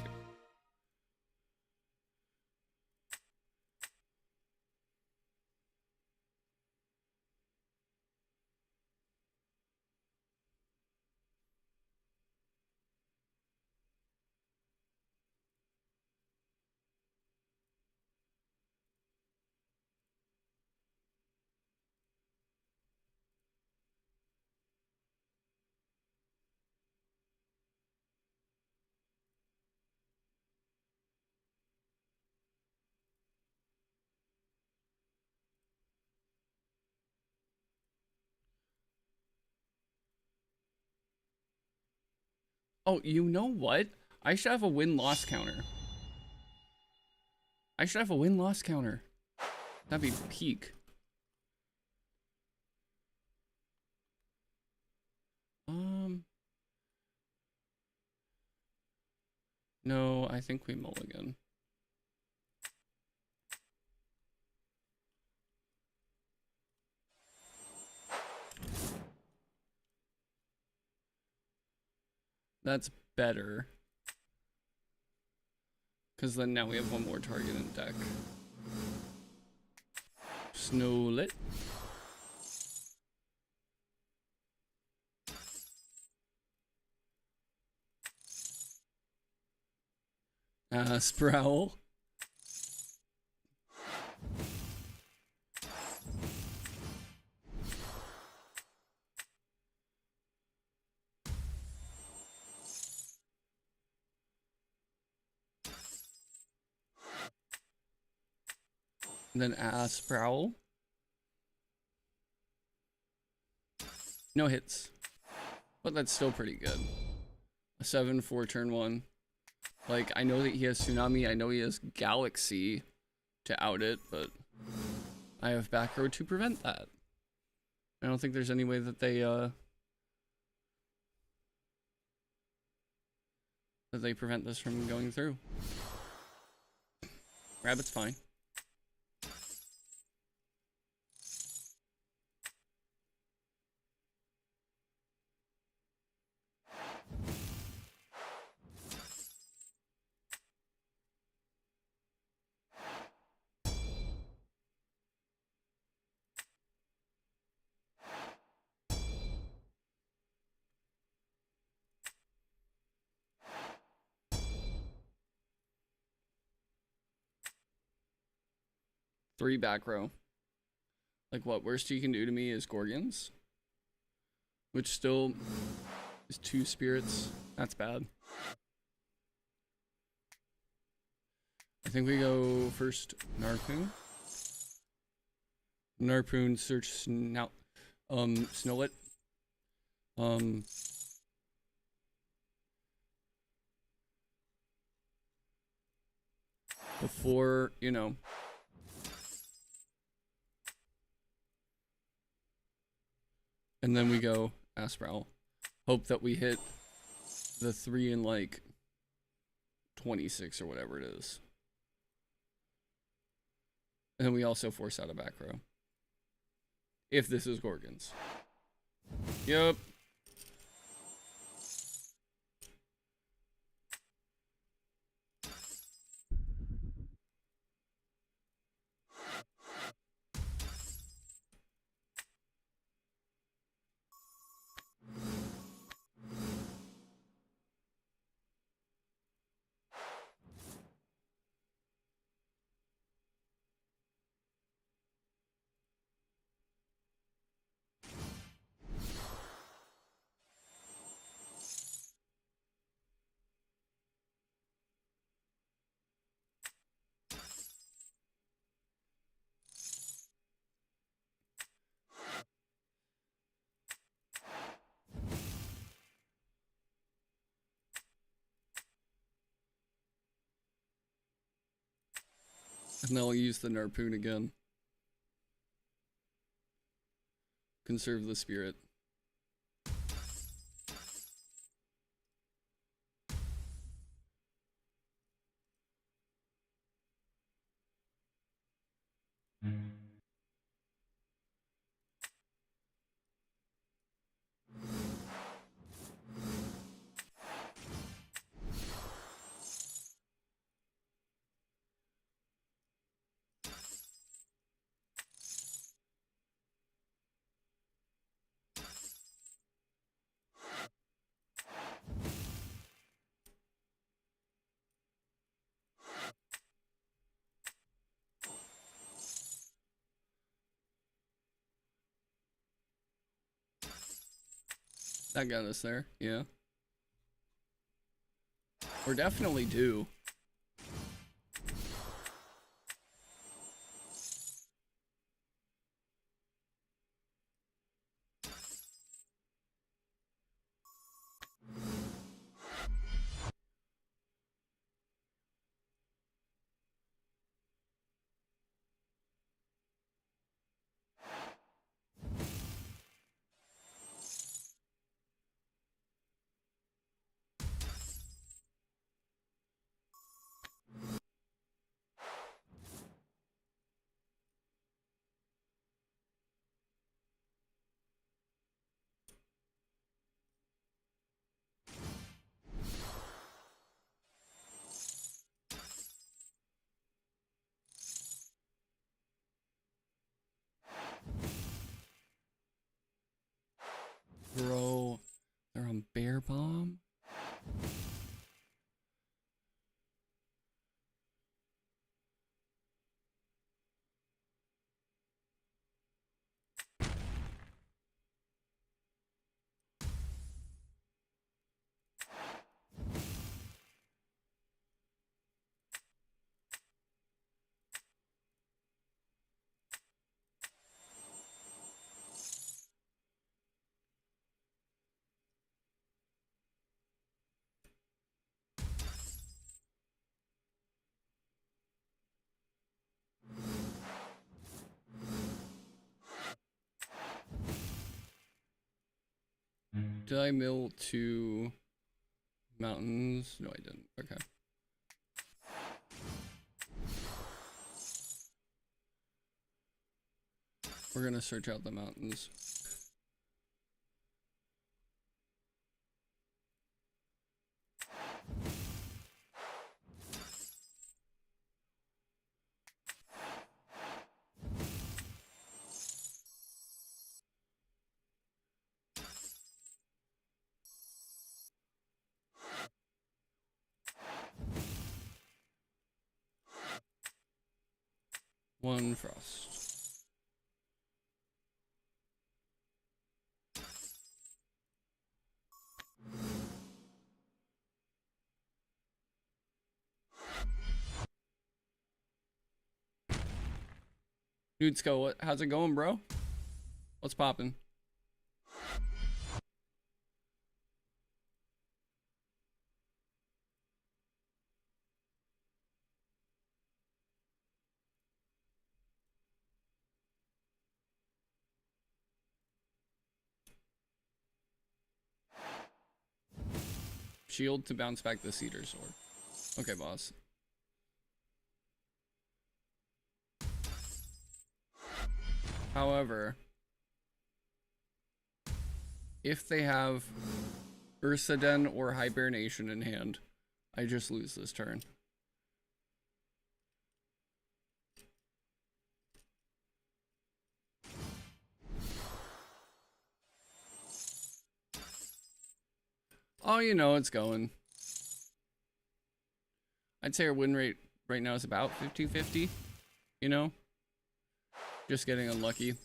Oh, you know what? I should have a win-loss counter. I should have a win-loss counter. That'd be peak. No, I think we mulligan. That's better. Because then now we have one more target in deck. Snowlit. Sprowl. And then Sprowl. No hits. But that's still pretty good. A 7 for turn 1. Like, I know that he has Tsunami, I know he has Galaxy to out it, but I have back row to prevent that. I don't think there's any way that they prevent this from going through. Rabbit's fine. Three back row. Like, what worst you can do to me is Gorgons, which still is 2 spirits. That's bad. I think we go first Narpoon. Narpoon, search Snout, Snowlet. Before, you know. And then we go Asprowl. Hope that we hit the 3 in like 26 or whatever it is. And we also force out a back row. If this is Gorgons. Yep. And then I'll use the Narpoon again. Conserve the spirit. That got us there, yeah. We're definitely due. Did I mill 2 mountains? No, I didn't. Okay. We're gonna search out the mountains. One frost. Dude, Sko, how's it going, bro? What's poppin'? Shield to bounce back the cedar sword. Okay, boss. However, if they have Ursaden or Hibernation in hand, I just lose this turn. Oh, you know it's going. I'd say our win rate right now is about 50-50, you know? Just getting unlucky.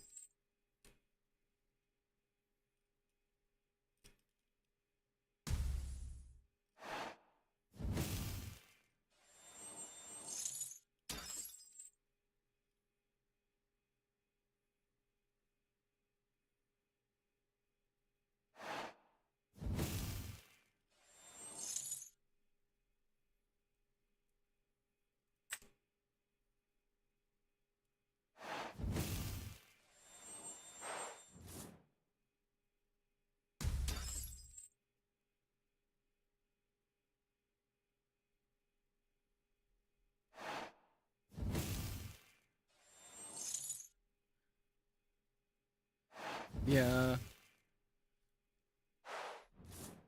Yeah.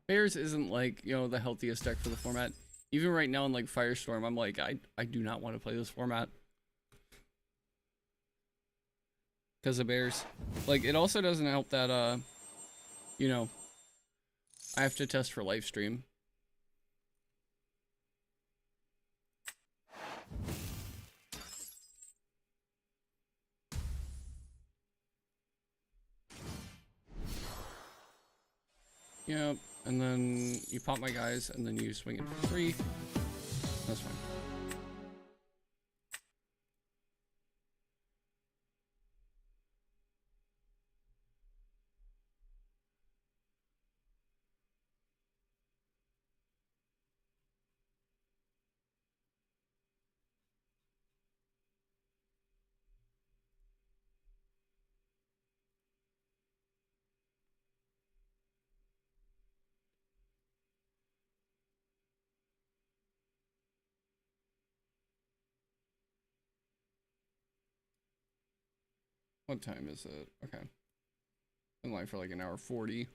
Bears isn't like, you know, the healthiest deck for the format. Even right now in like Firestorm, I'm like, I do not want to play this format. Because of Bears. Like, it also doesn't help that, you know, I have to test for live stream. Yep, and then you pop my guys, and then you swing it for 3. That's fine. What time is it? Okay. Been live for like an hour 40.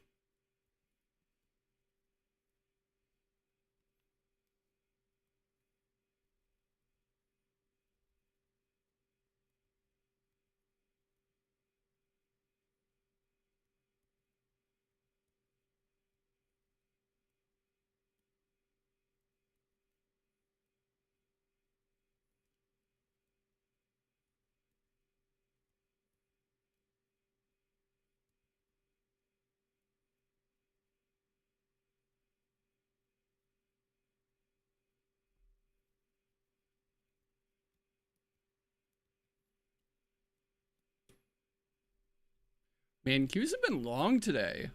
Man, queues have been long today.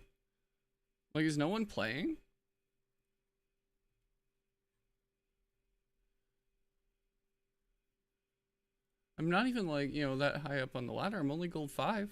Like, is no one playing? I'm not even like, you know, that high up on the ladder. I'm only gold 5.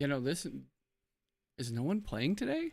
This is no one playing today?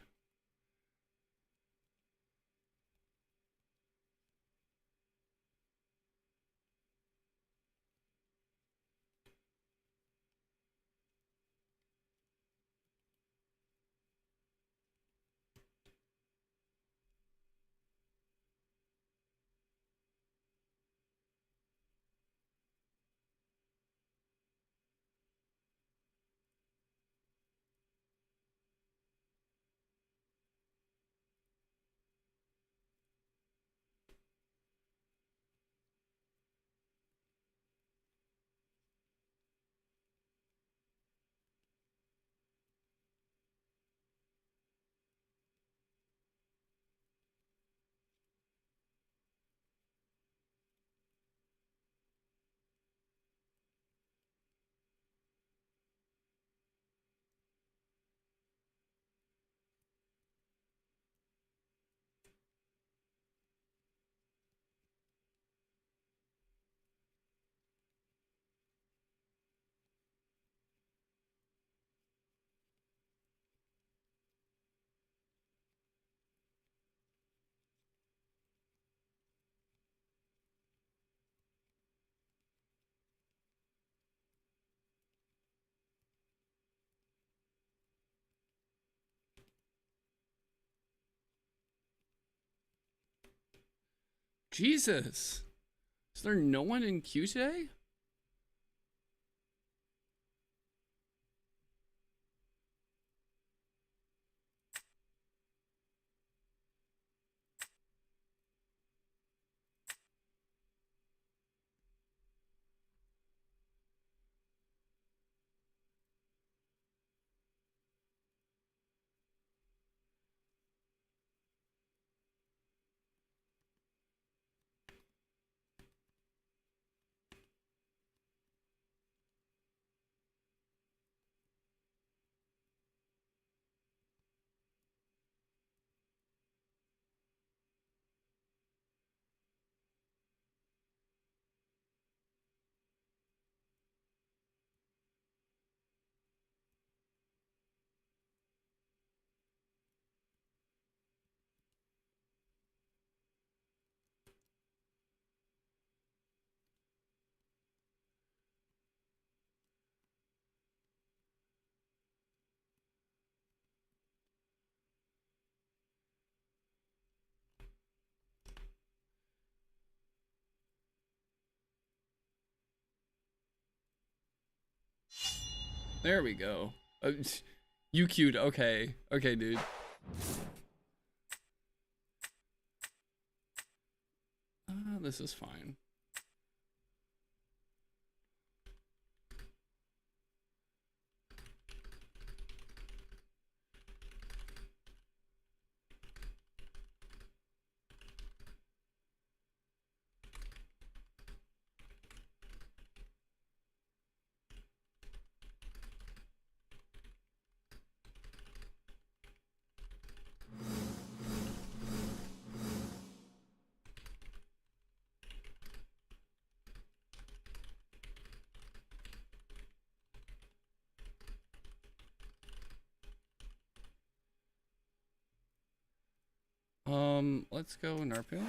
Jesus. Is there no one in queue today? There we go. You queued. Okay. Okay, dude. This is fine. Let's go Narpu.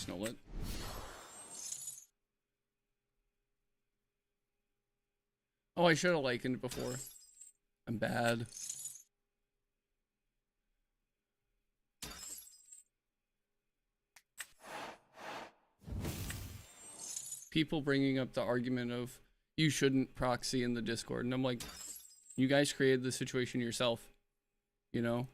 just null it. Oh, I should have likened it before. I'm bad. People bringing up the argument of you shouldn't proxy in the Discord, and I'm like, you guys created the situation yourself, you know?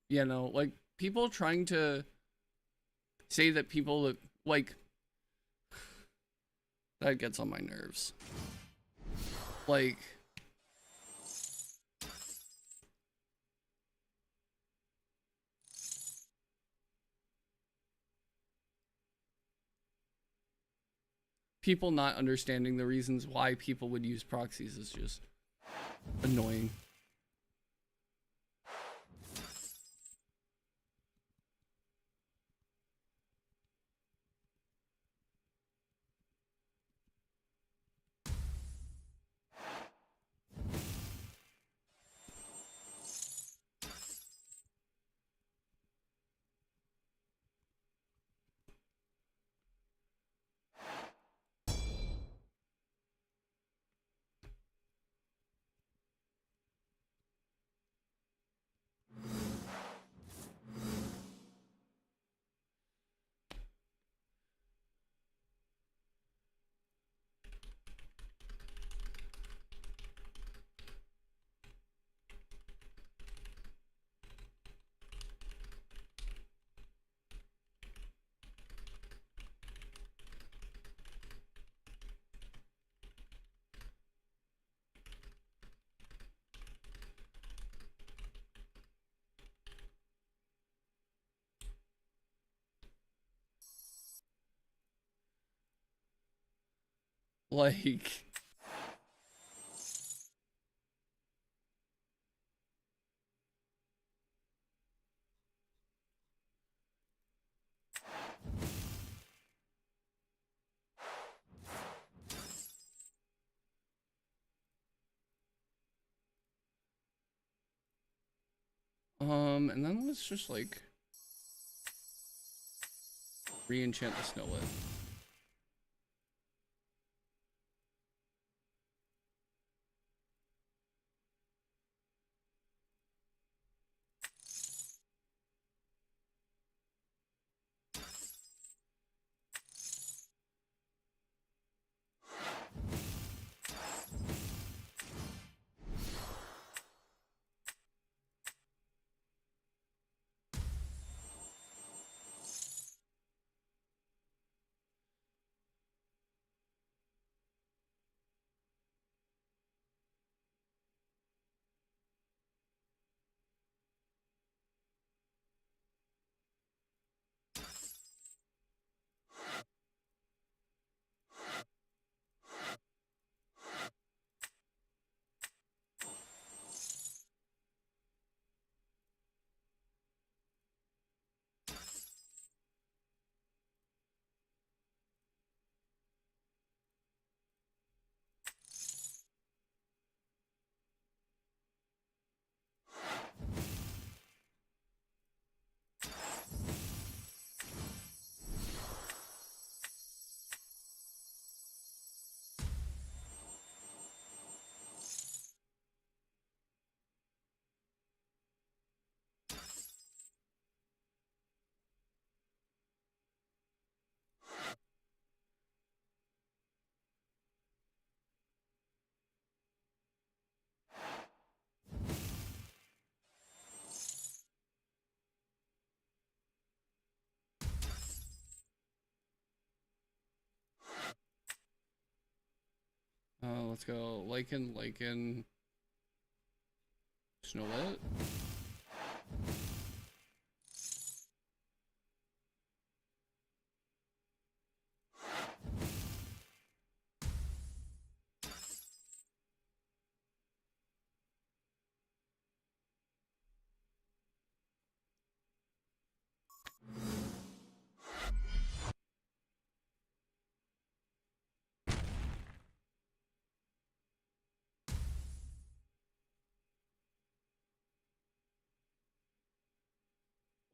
You know, like, people trying to say that people that, like, that gets on my nerves. Like, people not understanding the reasons why people would use proxies is just annoying. Like, and then let's just, like, re-enchant the snowlet. let's go. Lichen. Snowlet.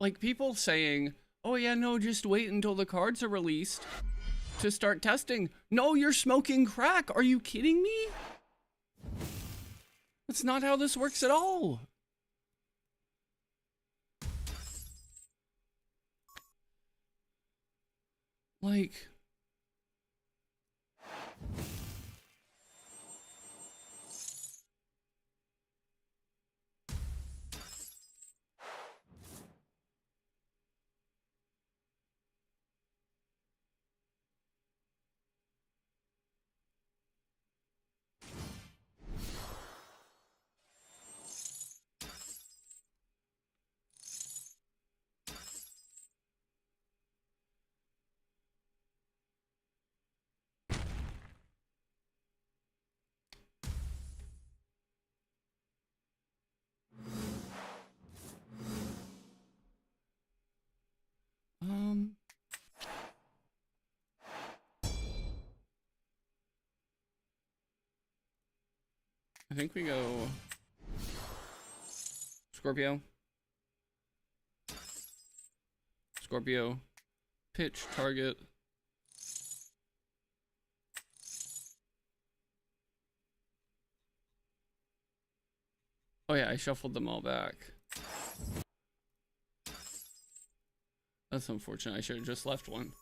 Like people saying, oh yeah, no, just wait until the cards are released to start testing. No, you're smoking crack. Are you kidding me? That's not how this works at all. Like, I think we go Scorpio. Scorpio. Pitch, target. Oh yeah, I shuffled them all back. That's unfortunate. I should have just left one.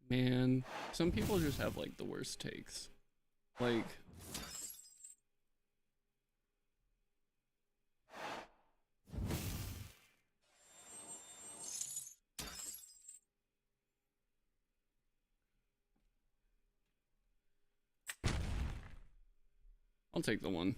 Man, some people just have like the worst takes. Like, I'll take the one.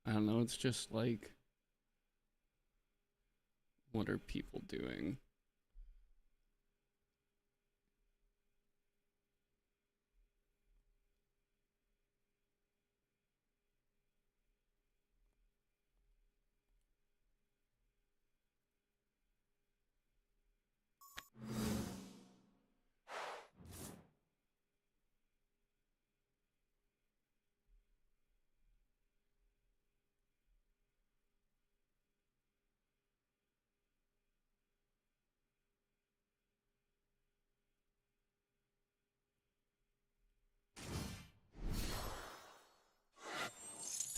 I don't know, it's just like, what are people doing?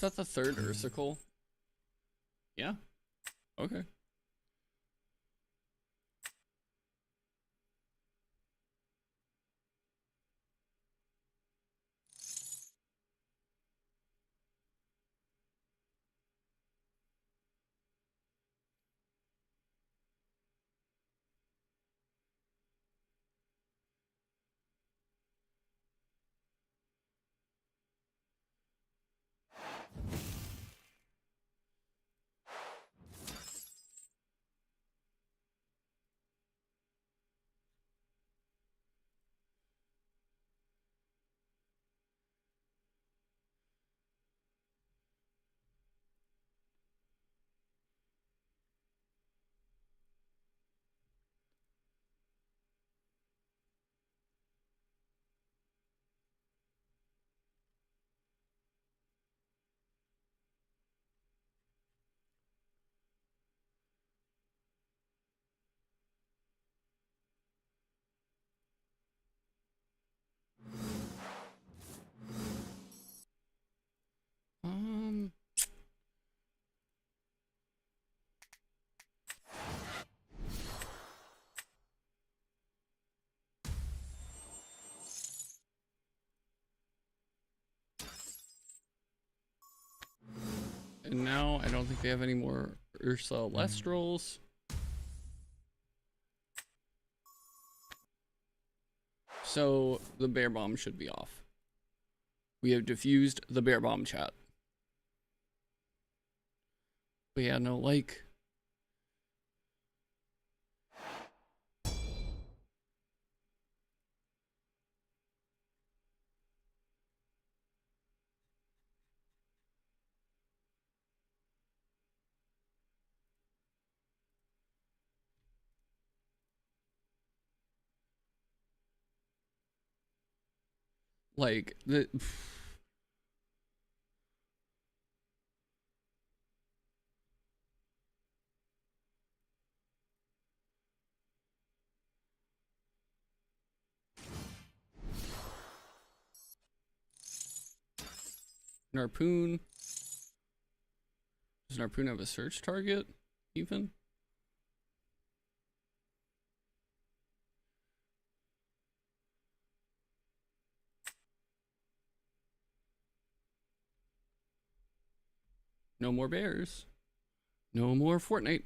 Is that the third Ursicle? Yeah. Okay. And now I don't think they have any more Ursa Lestrals. So the bear bomb should be off. We have diffused the bear bomb chat. But yeah, no, like... Like, the... Narpoon. Does Narpoon have a search target, even? No more bears. No more Fortnite.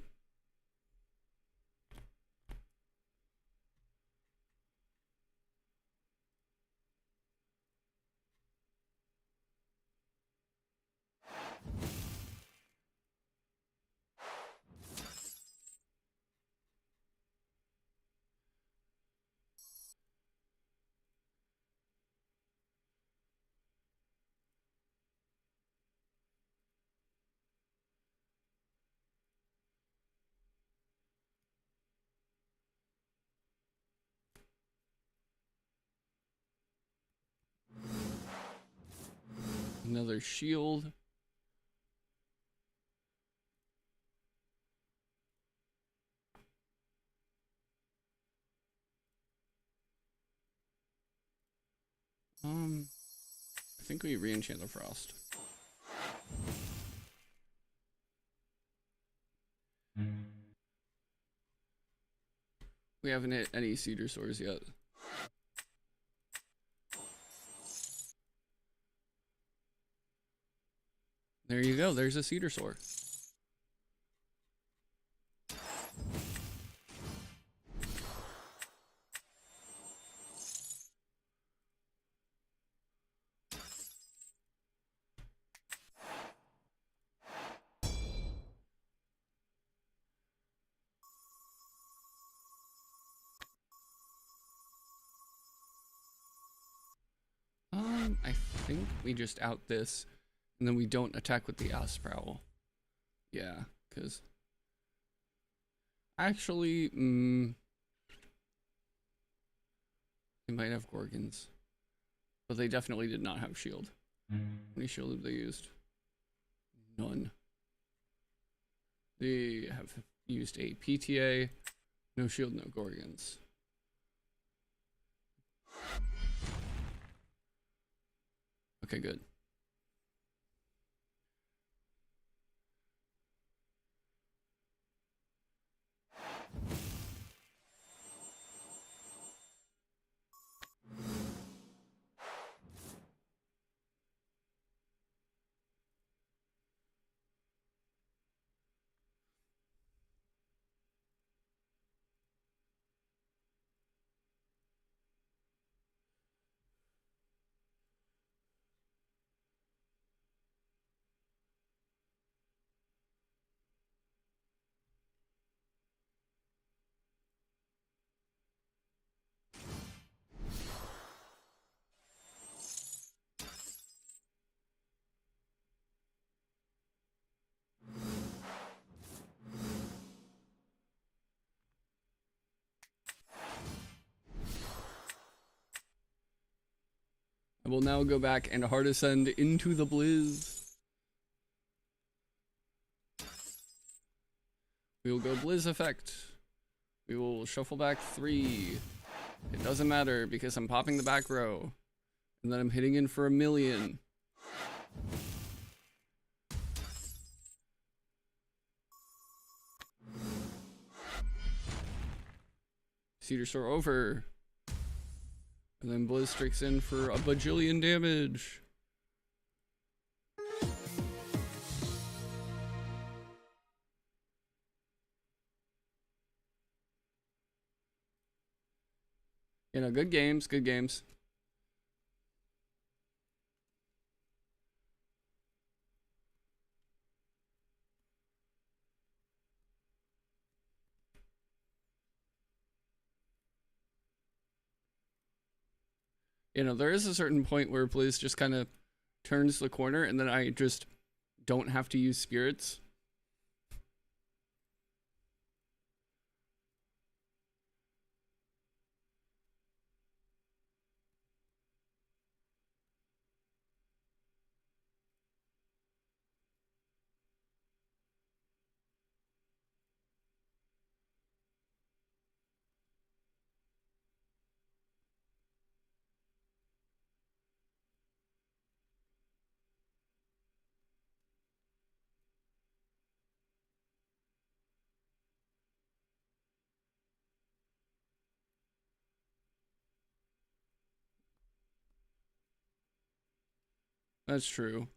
Another shield. I think we re-enchant the frost. We haven't hit any cedar sores yet. There you go, there's a cedar sore. I think we just out this, and then we don't attack with the Ass Prowl. Yeah, because... Actually, they might have Gorgons. But they definitely did not have shield. How many shield have they used? None. They have used a PTA. No shield, no Gorgons. Okay, good. I will now go back and hard ascend into the Blizz. We will go Blizz effect. We will shuffle back 3. It doesn't matter because I'm popping the back row. And then I'm hitting in for 1,000,000. Cedar Store over. And then Blizz strikes in for a bajillion damage. You know, good games, good games. You know, there is a certain point where Blizz just kind of turns the corner, and then I just don't have to use spirits. That's true.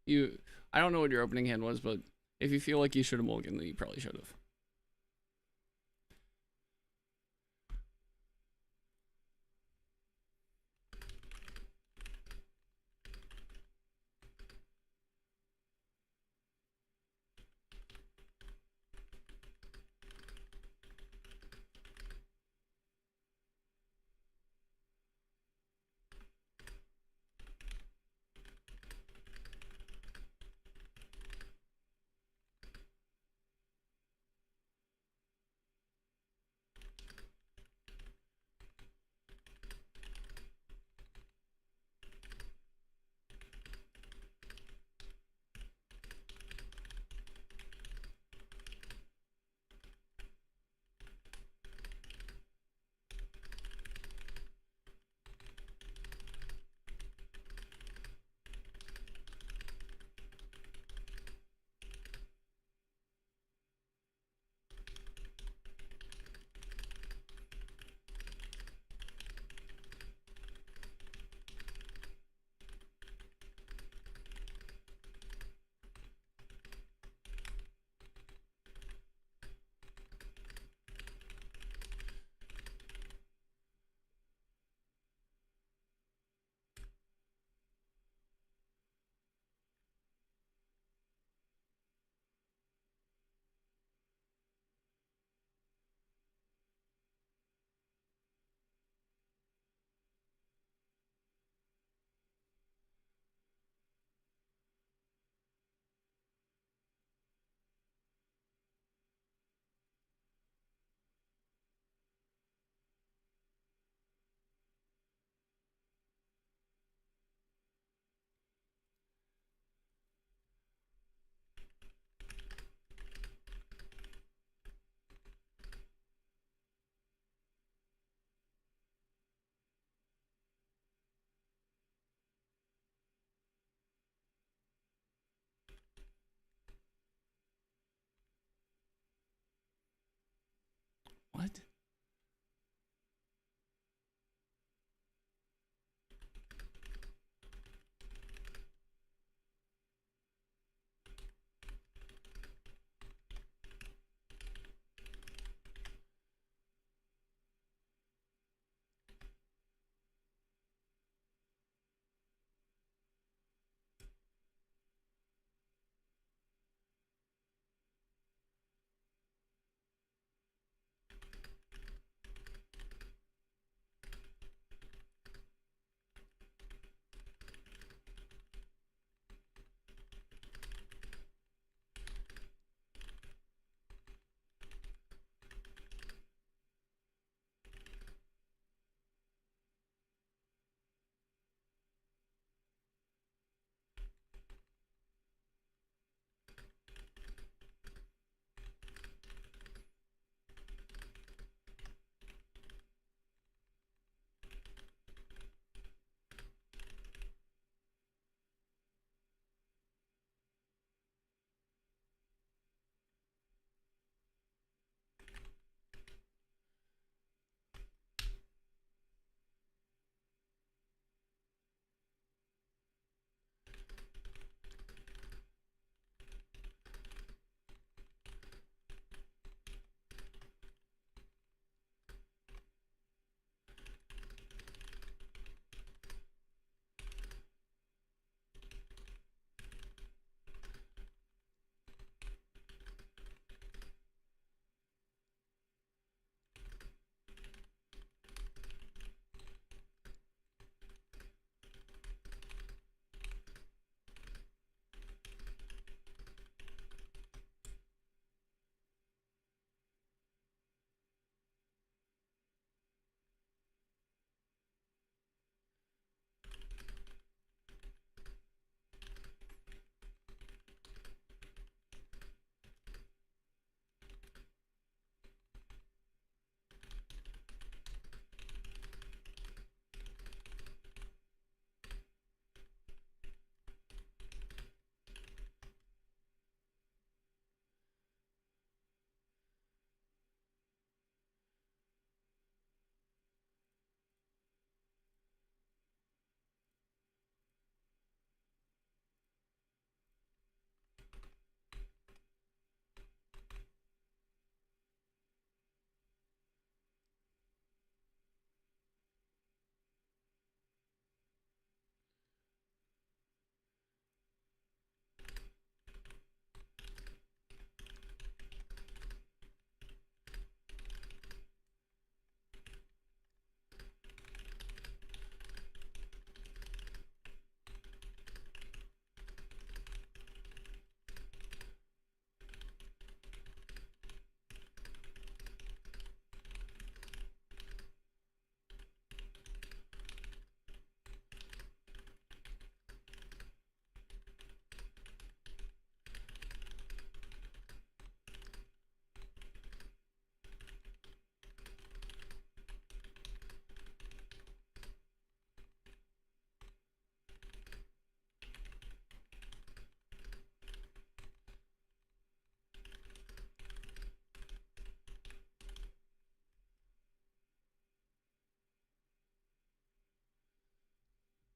You, I don't know what your opening hand was, but if you feel like you should have mulliganed, then you probably should have. What?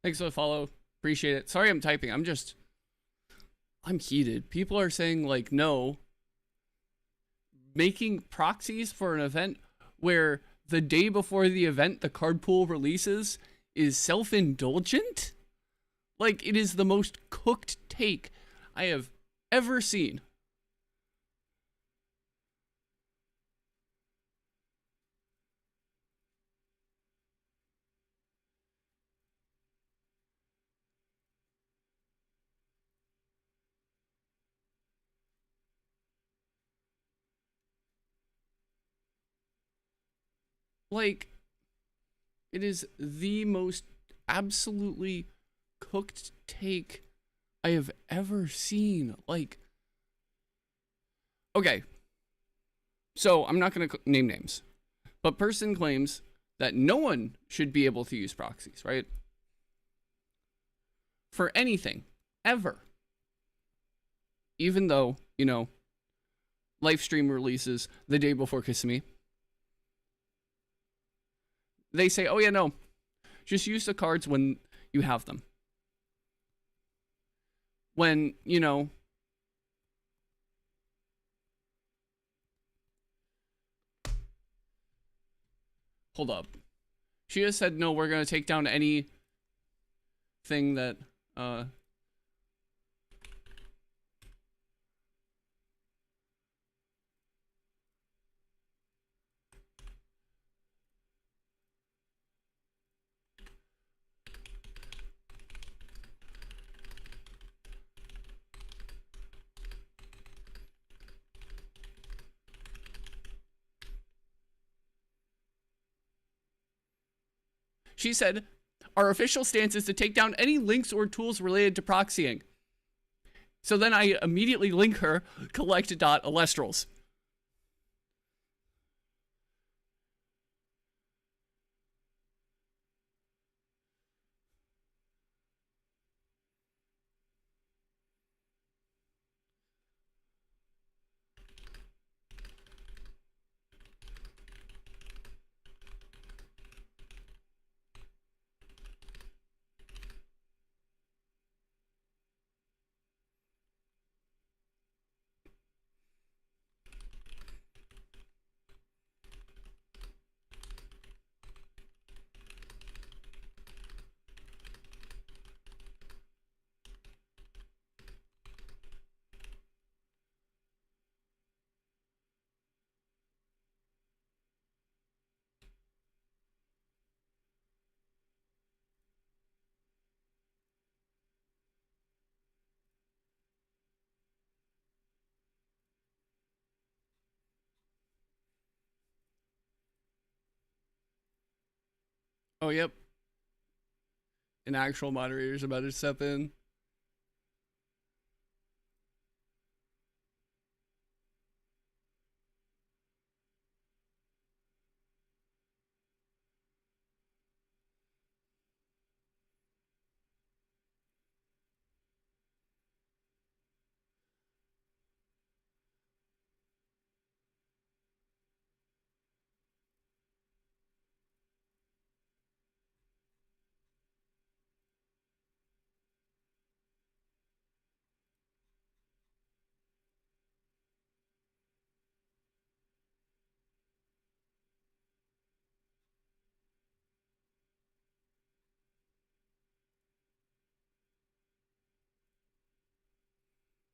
Thanks for the follow. Appreciate it. Sorry I'm typing. I'm heated. People are saying, like, no. Making proxies for an event where the day before the event, the card pool releases is self-indulgent? Like, it is the most cooked take I have ever seen. Like, it is the most absolutely cooked take I have ever seen. Like, okay, so I'm not going to name names, but person claims that no one should be able to use proxies, right? For anything, ever. Even though, you know, live stream releases the day before Kissimmee. They say, oh yeah, no, just use the cards when you have them. When, you know, hold up. She just said, no, we're going to take down anything that, she said, our official stance is to take down any links or tools related to proxying. So then I immediately link her, collect.alestrals. Oh, yep. An actual moderator's about to step in.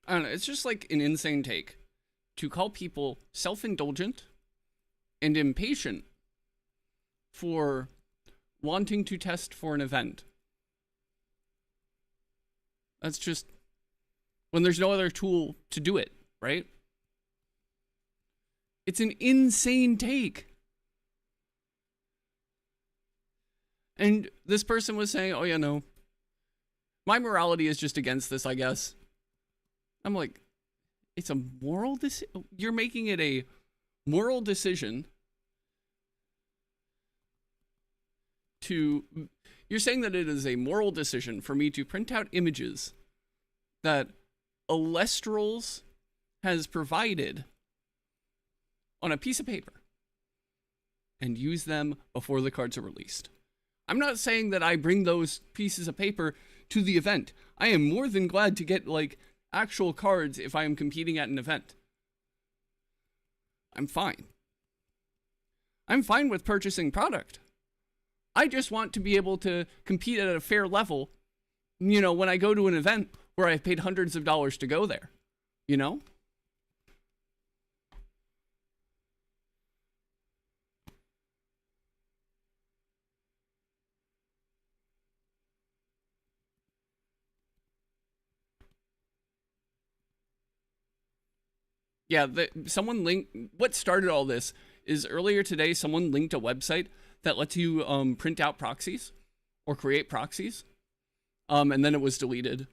I don't know. It's just like an insane take to call people self-indulgent and impatient for wanting to test for an event. That's just when there's no other tool to do it, right? It's an insane take. And this person was saying, oh yeah, no, my morality is just against this, I guess. I'm like, it's a moral decision? You're making it a moral decision to... You're saying that it is a moral decision for me to print out images that Alestrals has provided on a piece of paper and use them before the cards are released. I'm not saying that I bring those pieces of paper to the event. I am more than glad to get, like, actual cards if I am competing at an event. I'm fine. I'm fine with purchasing product. I just want to be able to compete at a fair level, you know, when I go to an event where I've paid hundreds of dollars to go there, you know? Yeah, someone linked, what started all this is earlier today, someone linked a website that lets you print out proxies or create proxies, and then it was deleted.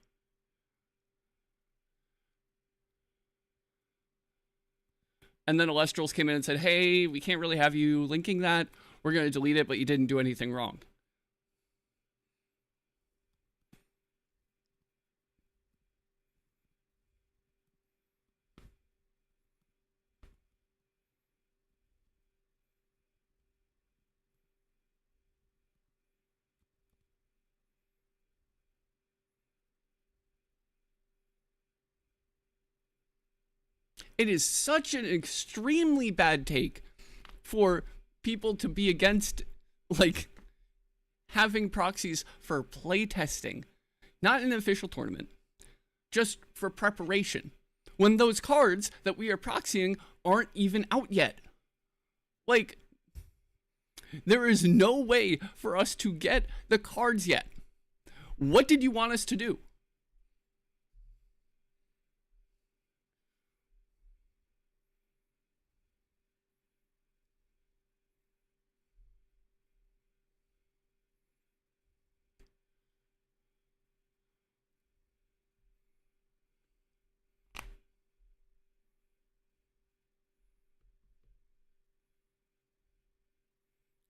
And then Alestrals came in and said, hey, we can't really have you linking that. We're going to delete it, but you didn't do anything wrong. It is such an extremely bad take for people to be against, like, having proxies for playtesting, not an official tournament, just for preparation, when those cards that we are proxying aren't even out yet. Like, there is no way for us to get the cards yet. What did you want us to do?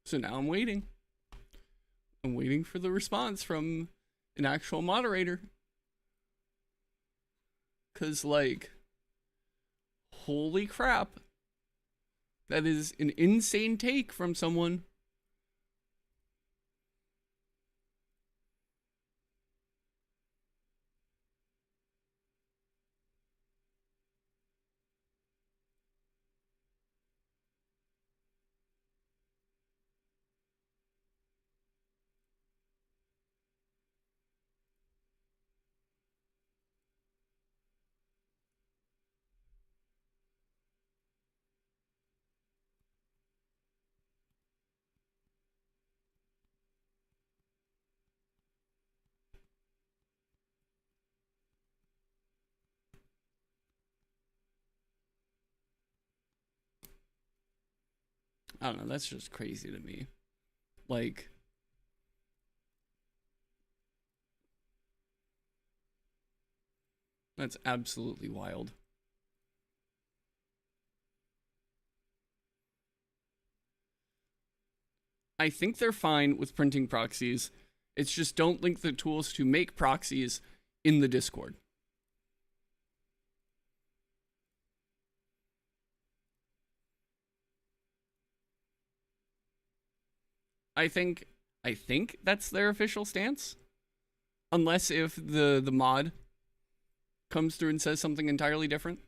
So now I'm waiting. I'm waiting for the response from an actual moderator. Because, like, holy crap. That is an insane take from someone. I don't know, that's just crazy to me. Like, that's absolutely wild. I think they're fine with printing proxies. It's just don't link the tools to make proxies in the Discord. I think that's their official stance. Unless if the mod comes through and says something entirely different.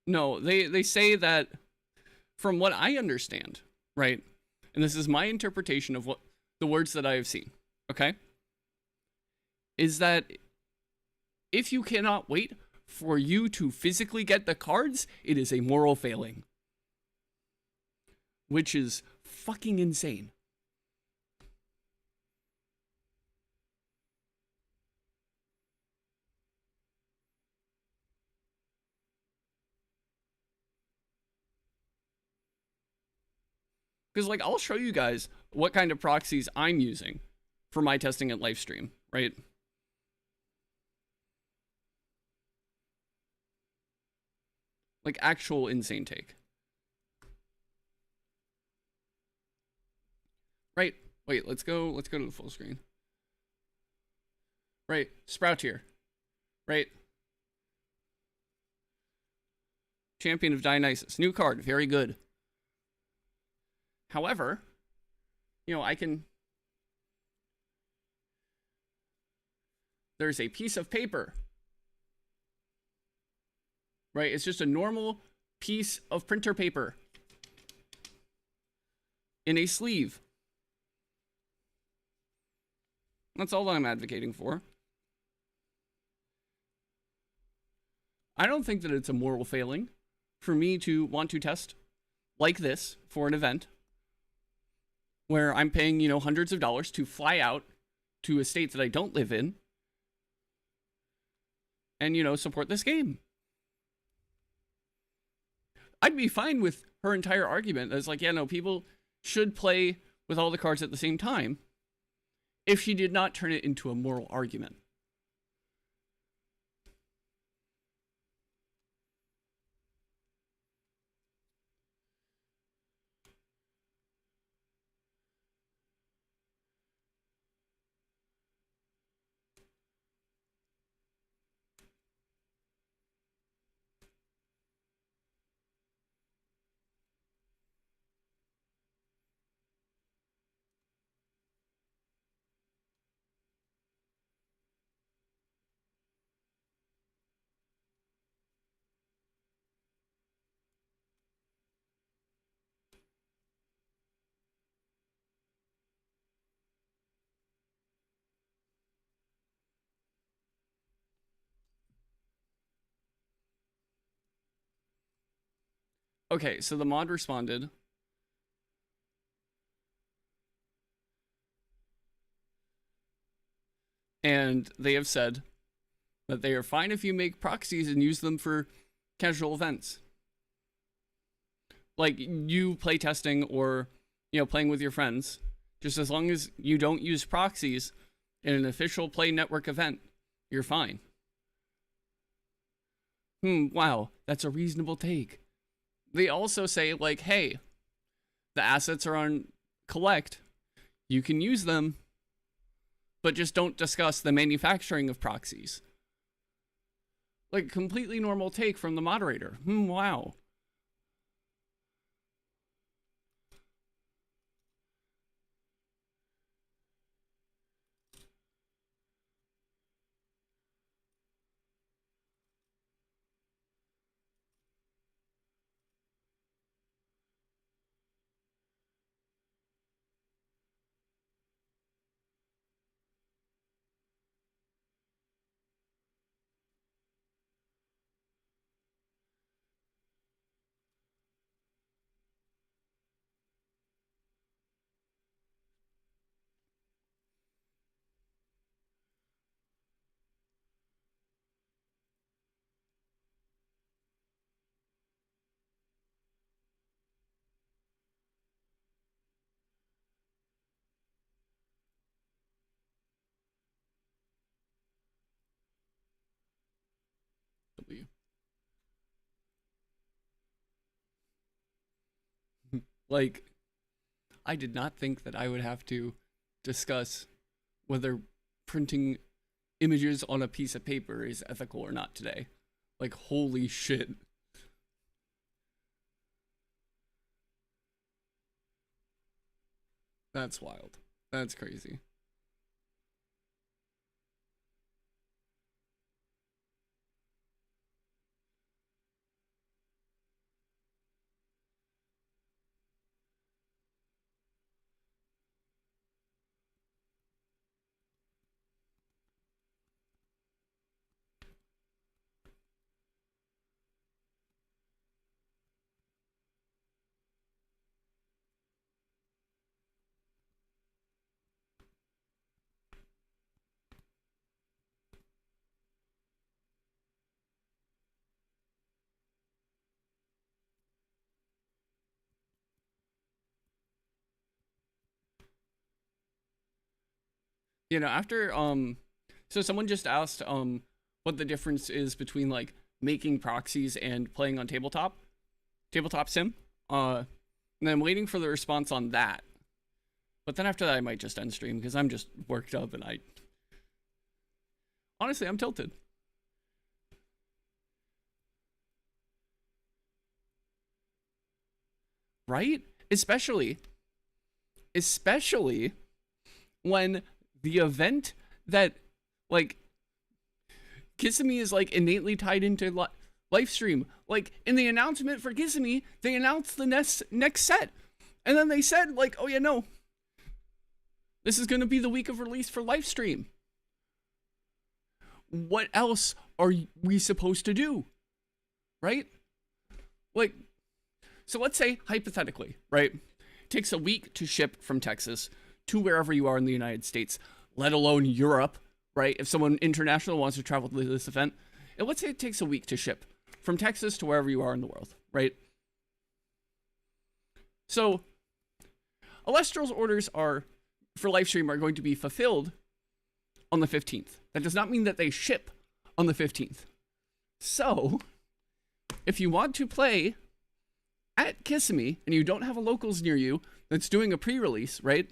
No, they say that, from what I understand, right? And this is my interpretation of what the words that I have seen, okay? Is that if you cannot wait for you to physically get the cards, it is a moral failing. Which is fucking insane. Because, like, I'll show you guys what kind of proxies I'm using for my testing at Livestream, right? Like, actual insane take. Right. Wait, let's go to the full screen. Right. Sprout here. Right. Champion of Dionysus. New card. Very good. However, you know, I can... There's a piece of paper. Right? It's just a normal piece of printer paper in a sleeve. That's all I'm advocating for. I don't think that it's a moral failing for me to want to test like this for an event where I'm paying, you know, hundreds of dollars to fly out to a state that I don't live in and, you know, support this game. I'd be fine with her entire argument. It's like, yeah, no, people should play with all the cards at the same time if she did not turn it into a moral argument. Okay, so the mod responded. And they have said that they are fine if you make proxies and use them for casual events. Like you play testing or, you know, playing with your friends. Just as long as you don't use proxies in an official Play Network event, you're fine. Wow, that's a reasonable take. They also say, like, hey, the assets are on collect. You can use them, but just don't discuss the manufacturing of proxies. Like, completely normal take from the moderator. Wow. W. Like, I did not think that I would have to discuss whether printing images on a piece of paper is ethical or not today. Like, holy shit. That's wild. That's crazy. After so someone just asked what the difference is between like making proxies and playing on tabletop sim. And I'm waiting for the response on that. But then after that, I might just end stream because I'm just worked up and honestly, I'm tilted. Right? Especially when the event that, like, Kissimmee is, like, innately tied into live stream. Like, in the announcement for Kissimmee, they announced the next set. And then they said, like, oh yeah, no, this is going to be the week of release for live stream. What else are we supposed to do? Right? Like, so let's say, hypothetically, right? It takes a week to ship from Texas to wherever you are in the United States, let alone Europe, right? If someone international wants to travel to this event, and let's say it takes a week to ship from Texas to wherever you are in the world, right? So, Alestral's orders are for livestream are going to be fulfilled on the 15th. That does not mean that they ship on the 15th. So, if you want to play at Kissimmee and you don't have a locals near you that's doing a pre-release, right?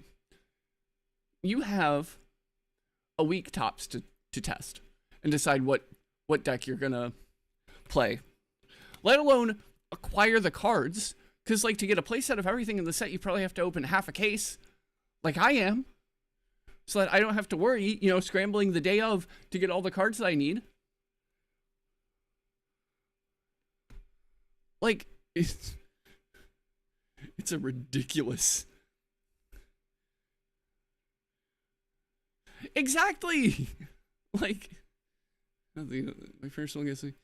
You have a week tops to test and decide what deck you're gonna play. Let alone acquire the cards, because like to get a playset of everything in the set, you probably have to open half a case, like I am, so that I don't have to worry, scrambling the day of to get all the cards that I need. Like, it's a ridiculous. Exactly. Like, my personal guessing.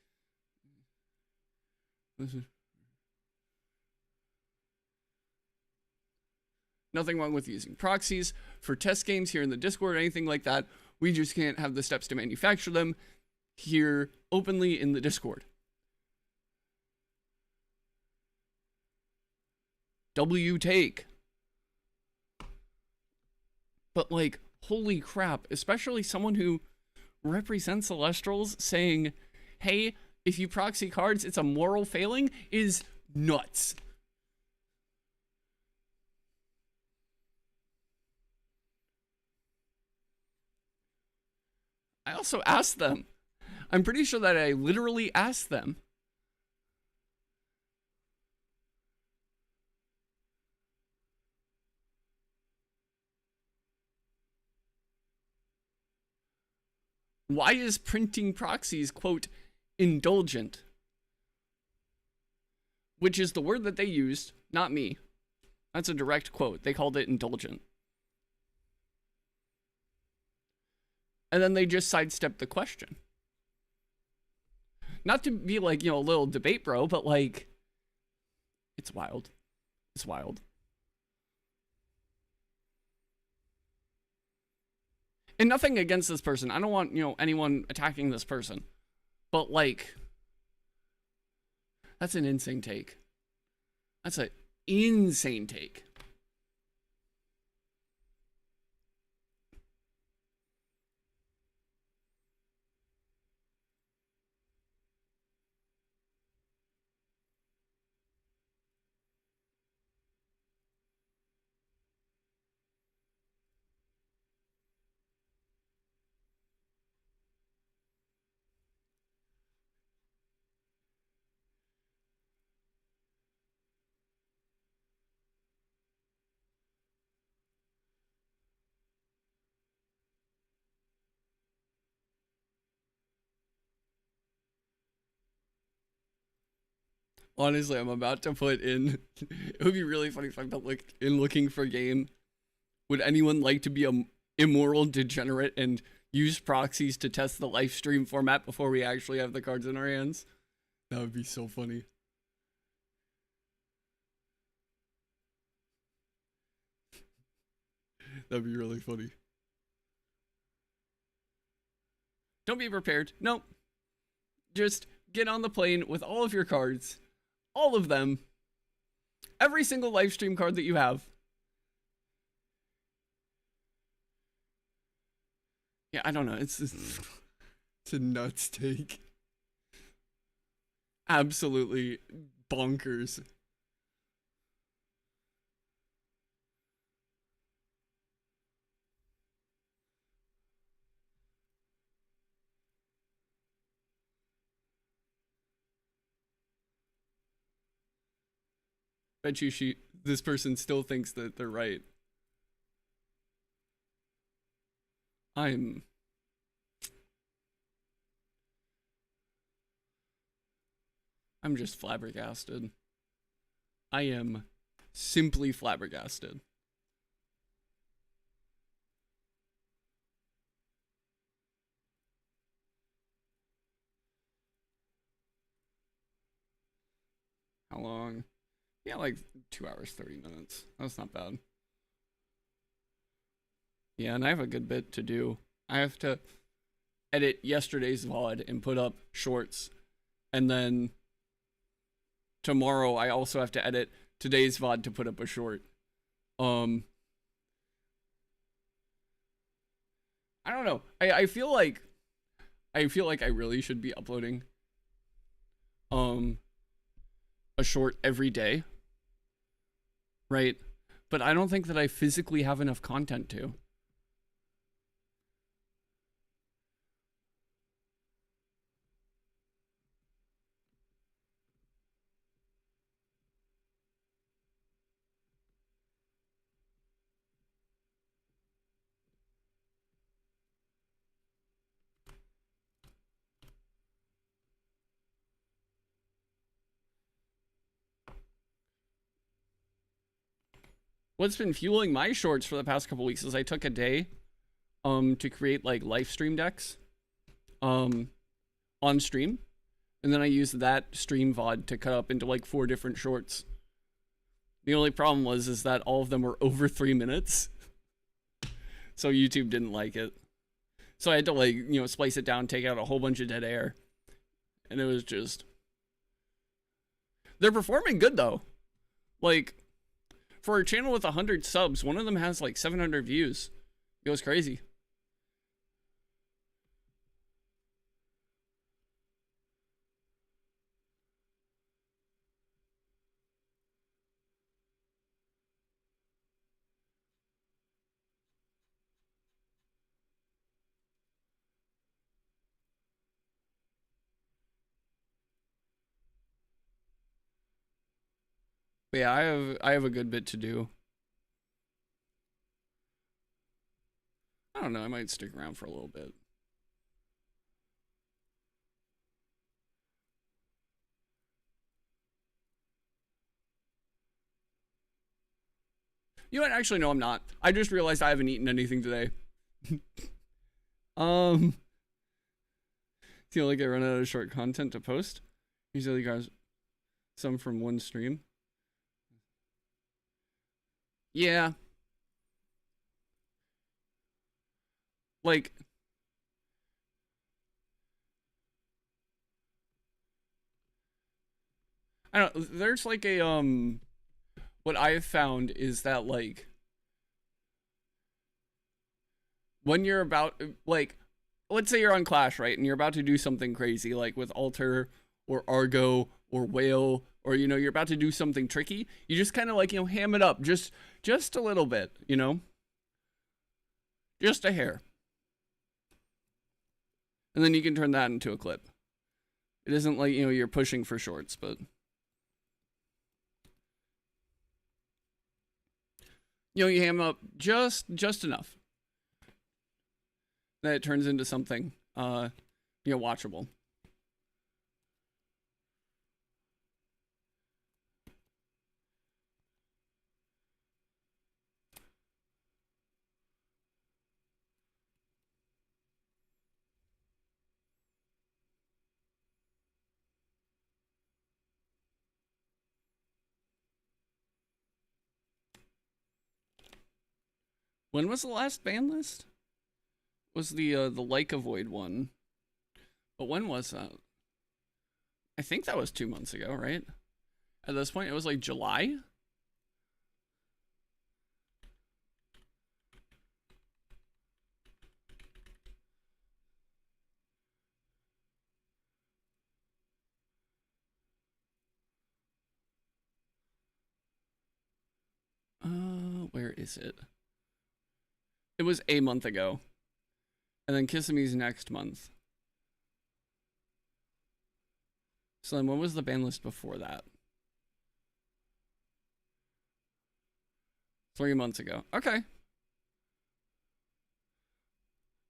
Nothing wrong with using proxies for test games here in the Discord or anything like that. We just can't have the steps to manufacture them here openly in the Discord. W take. But like, holy crap, especially someone who represents Celestrals saying, hey, if you proxy cards, it's a moral failing, is nuts. I also asked them. I'm pretty sure that I literally asked them. Why is printing proxies, quote, indulgent? Which is the word that they used, not me. That's a direct quote. They called it indulgent. And then they just sidestepped the question. Not to be like, a little debate bro, but like, it's wild. It's wild. And nothing against this person. I don't want, anyone attacking this person. But like, that's an insane take. That's an insane take. Honestly, I'm about to put in. It would be really funny if I put in looking for game. Would anyone like to be a immoral degenerate and use proxies to test the live stream format before we actually have the cards in our hands? That would be so funny. That'd be really funny. Don't be prepared. Nope. Just get on the plane with all of your cards. All of them. Every single live stream card that you have. Yeah, I don't know. It's a nuts take. Absolutely bonkers. Bet you this person still thinks that they're right. I'm I'm just flabbergasted. I am simply flabbergasted. How long? Yeah, like 2 hours, 30 minutes. That's not bad. Yeah, and I have a good bit to do. I have to edit yesterday's VOD and put up shorts. And then tomorrow I also have to edit today's VOD to put up a short. Um I don't know. I feel like I really should be uploading um a short every day. Right? But I don't think that I physically have enough content to. What's been fueling my shorts for the past couple weeks is I took a day to create like live stream decks um on stream, and then I used that stream VOD to cut up into like 4 different shorts. The only problem was is that all of them were over 3 minutes. So YouTube didn't like it. So I had to like, splice it down, take out a whole bunch of dead air. And it was just they're performing good though. Like for a channel with 100 subs, one of them has like 700 views. It goes crazy. But yeah, I have a good bit to do. I don't know, I might stick around for a little bit. You know what? Actually, no, I'm not. I just realized I haven't eaten anything today. um, feel like I run out of short content to post. Usually, guys, some from one stream. Yeah. Like, I don't know. There's like a what I've found is that like when you're about like let's say you're on Clash, right? And you're about to do something crazy like with Alter or Argo or Whale or you're about to do something tricky, you just kind of like, ham it up just a little bit, Just a hair. And then you can turn that into a clip. It isn't like, you're pushing for shorts, but you ham up just enough that it turns into something watchable. When was the last ban list? Was the Leica Void one? But when was that? I think that was 2 months ago, right? At this point, it was like July. is it? It was a month ago. And then Kissimmee's next month. So then when was the ban list before that? 3 months ago. Okay.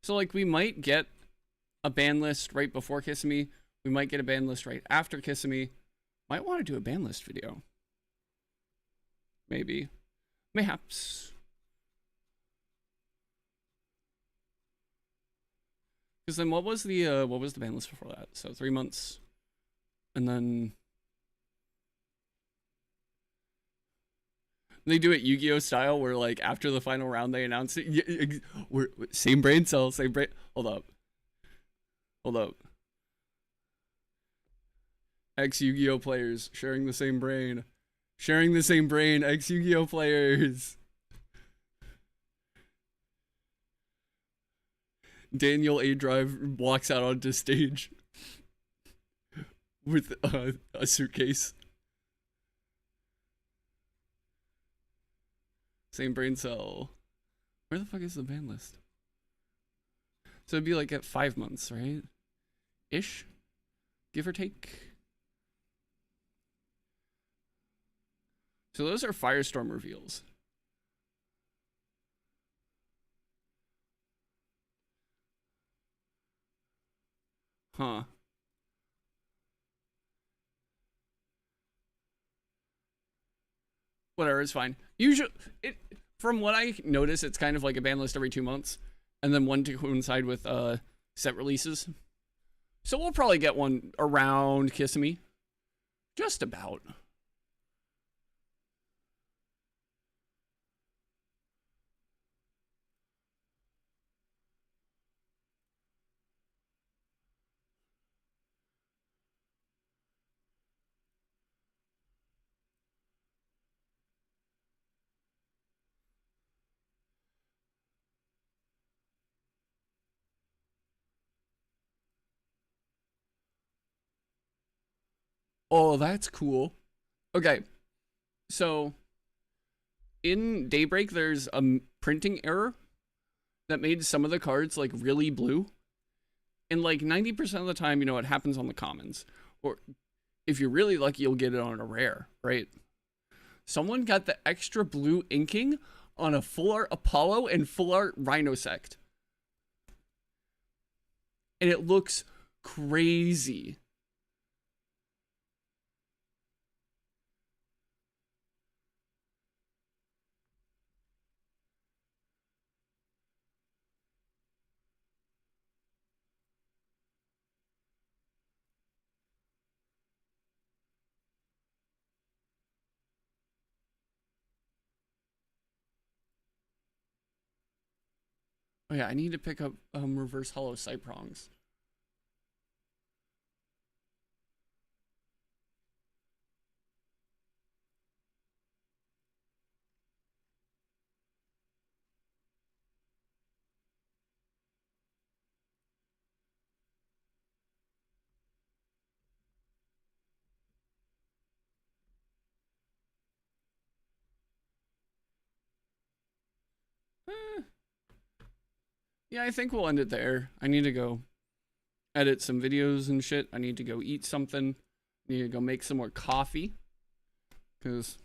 So like we might get a ban list right before Kissimmee. We might get a ban list right after Kissimmee. Might want to do a ban list video. Maybe. Mayhaps. Because then what was the ban list before that? So 3 months. And then they do it Yu-Gi-Oh style where like after the final round they announce it. We're same brain cell, same brain. Hold up. Ex Yu-Gi-Oh players sharing the same brain. Sharing the same brain, ex Yu-Gi-Oh players. Daniel A. Drive walks out onto stage with a suitcase. Same brain cell. Where the fuck is the ban list? So it'd be like at 5 months, right? Ish? Give or take? So those are Firestorm reveals. Huh. Whatever, it's fine. Usually, from what I notice, it's kind of like a ban list every 2 months, and then one to coincide with set releases. So we'll probably get one around Kissimmee. Just about. Oh, that's cool. Okay, so in Daybreak, there's a printing error that made some of the cards like really blue. And like 90% of the time, you know, it happens on the commons. Or if you're really lucky, you'll get it on a rare, right? Someone got the extra blue inking on a full art Apollo and full art Rhinosect. And it looks crazy. Oh yeah, I need to pick up reverse hollow sight prongs. Yeah, I think we'll end it there. I need to go edit some videos and shit. I need to go eat something. I need to go make some more coffee. Because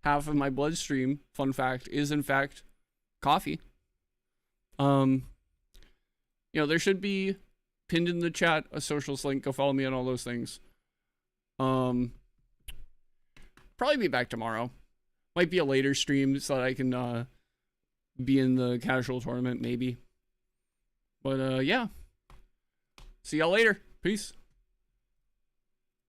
half of my bloodstream, fun fact, is in fact coffee. You know, there should be pinned in the chat a socials link. Go follow me on all those things. Probably be back tomorrow. Might be a later stream so that I can be in the casual tournament, maybe. But yeah. See y'all later. Peace.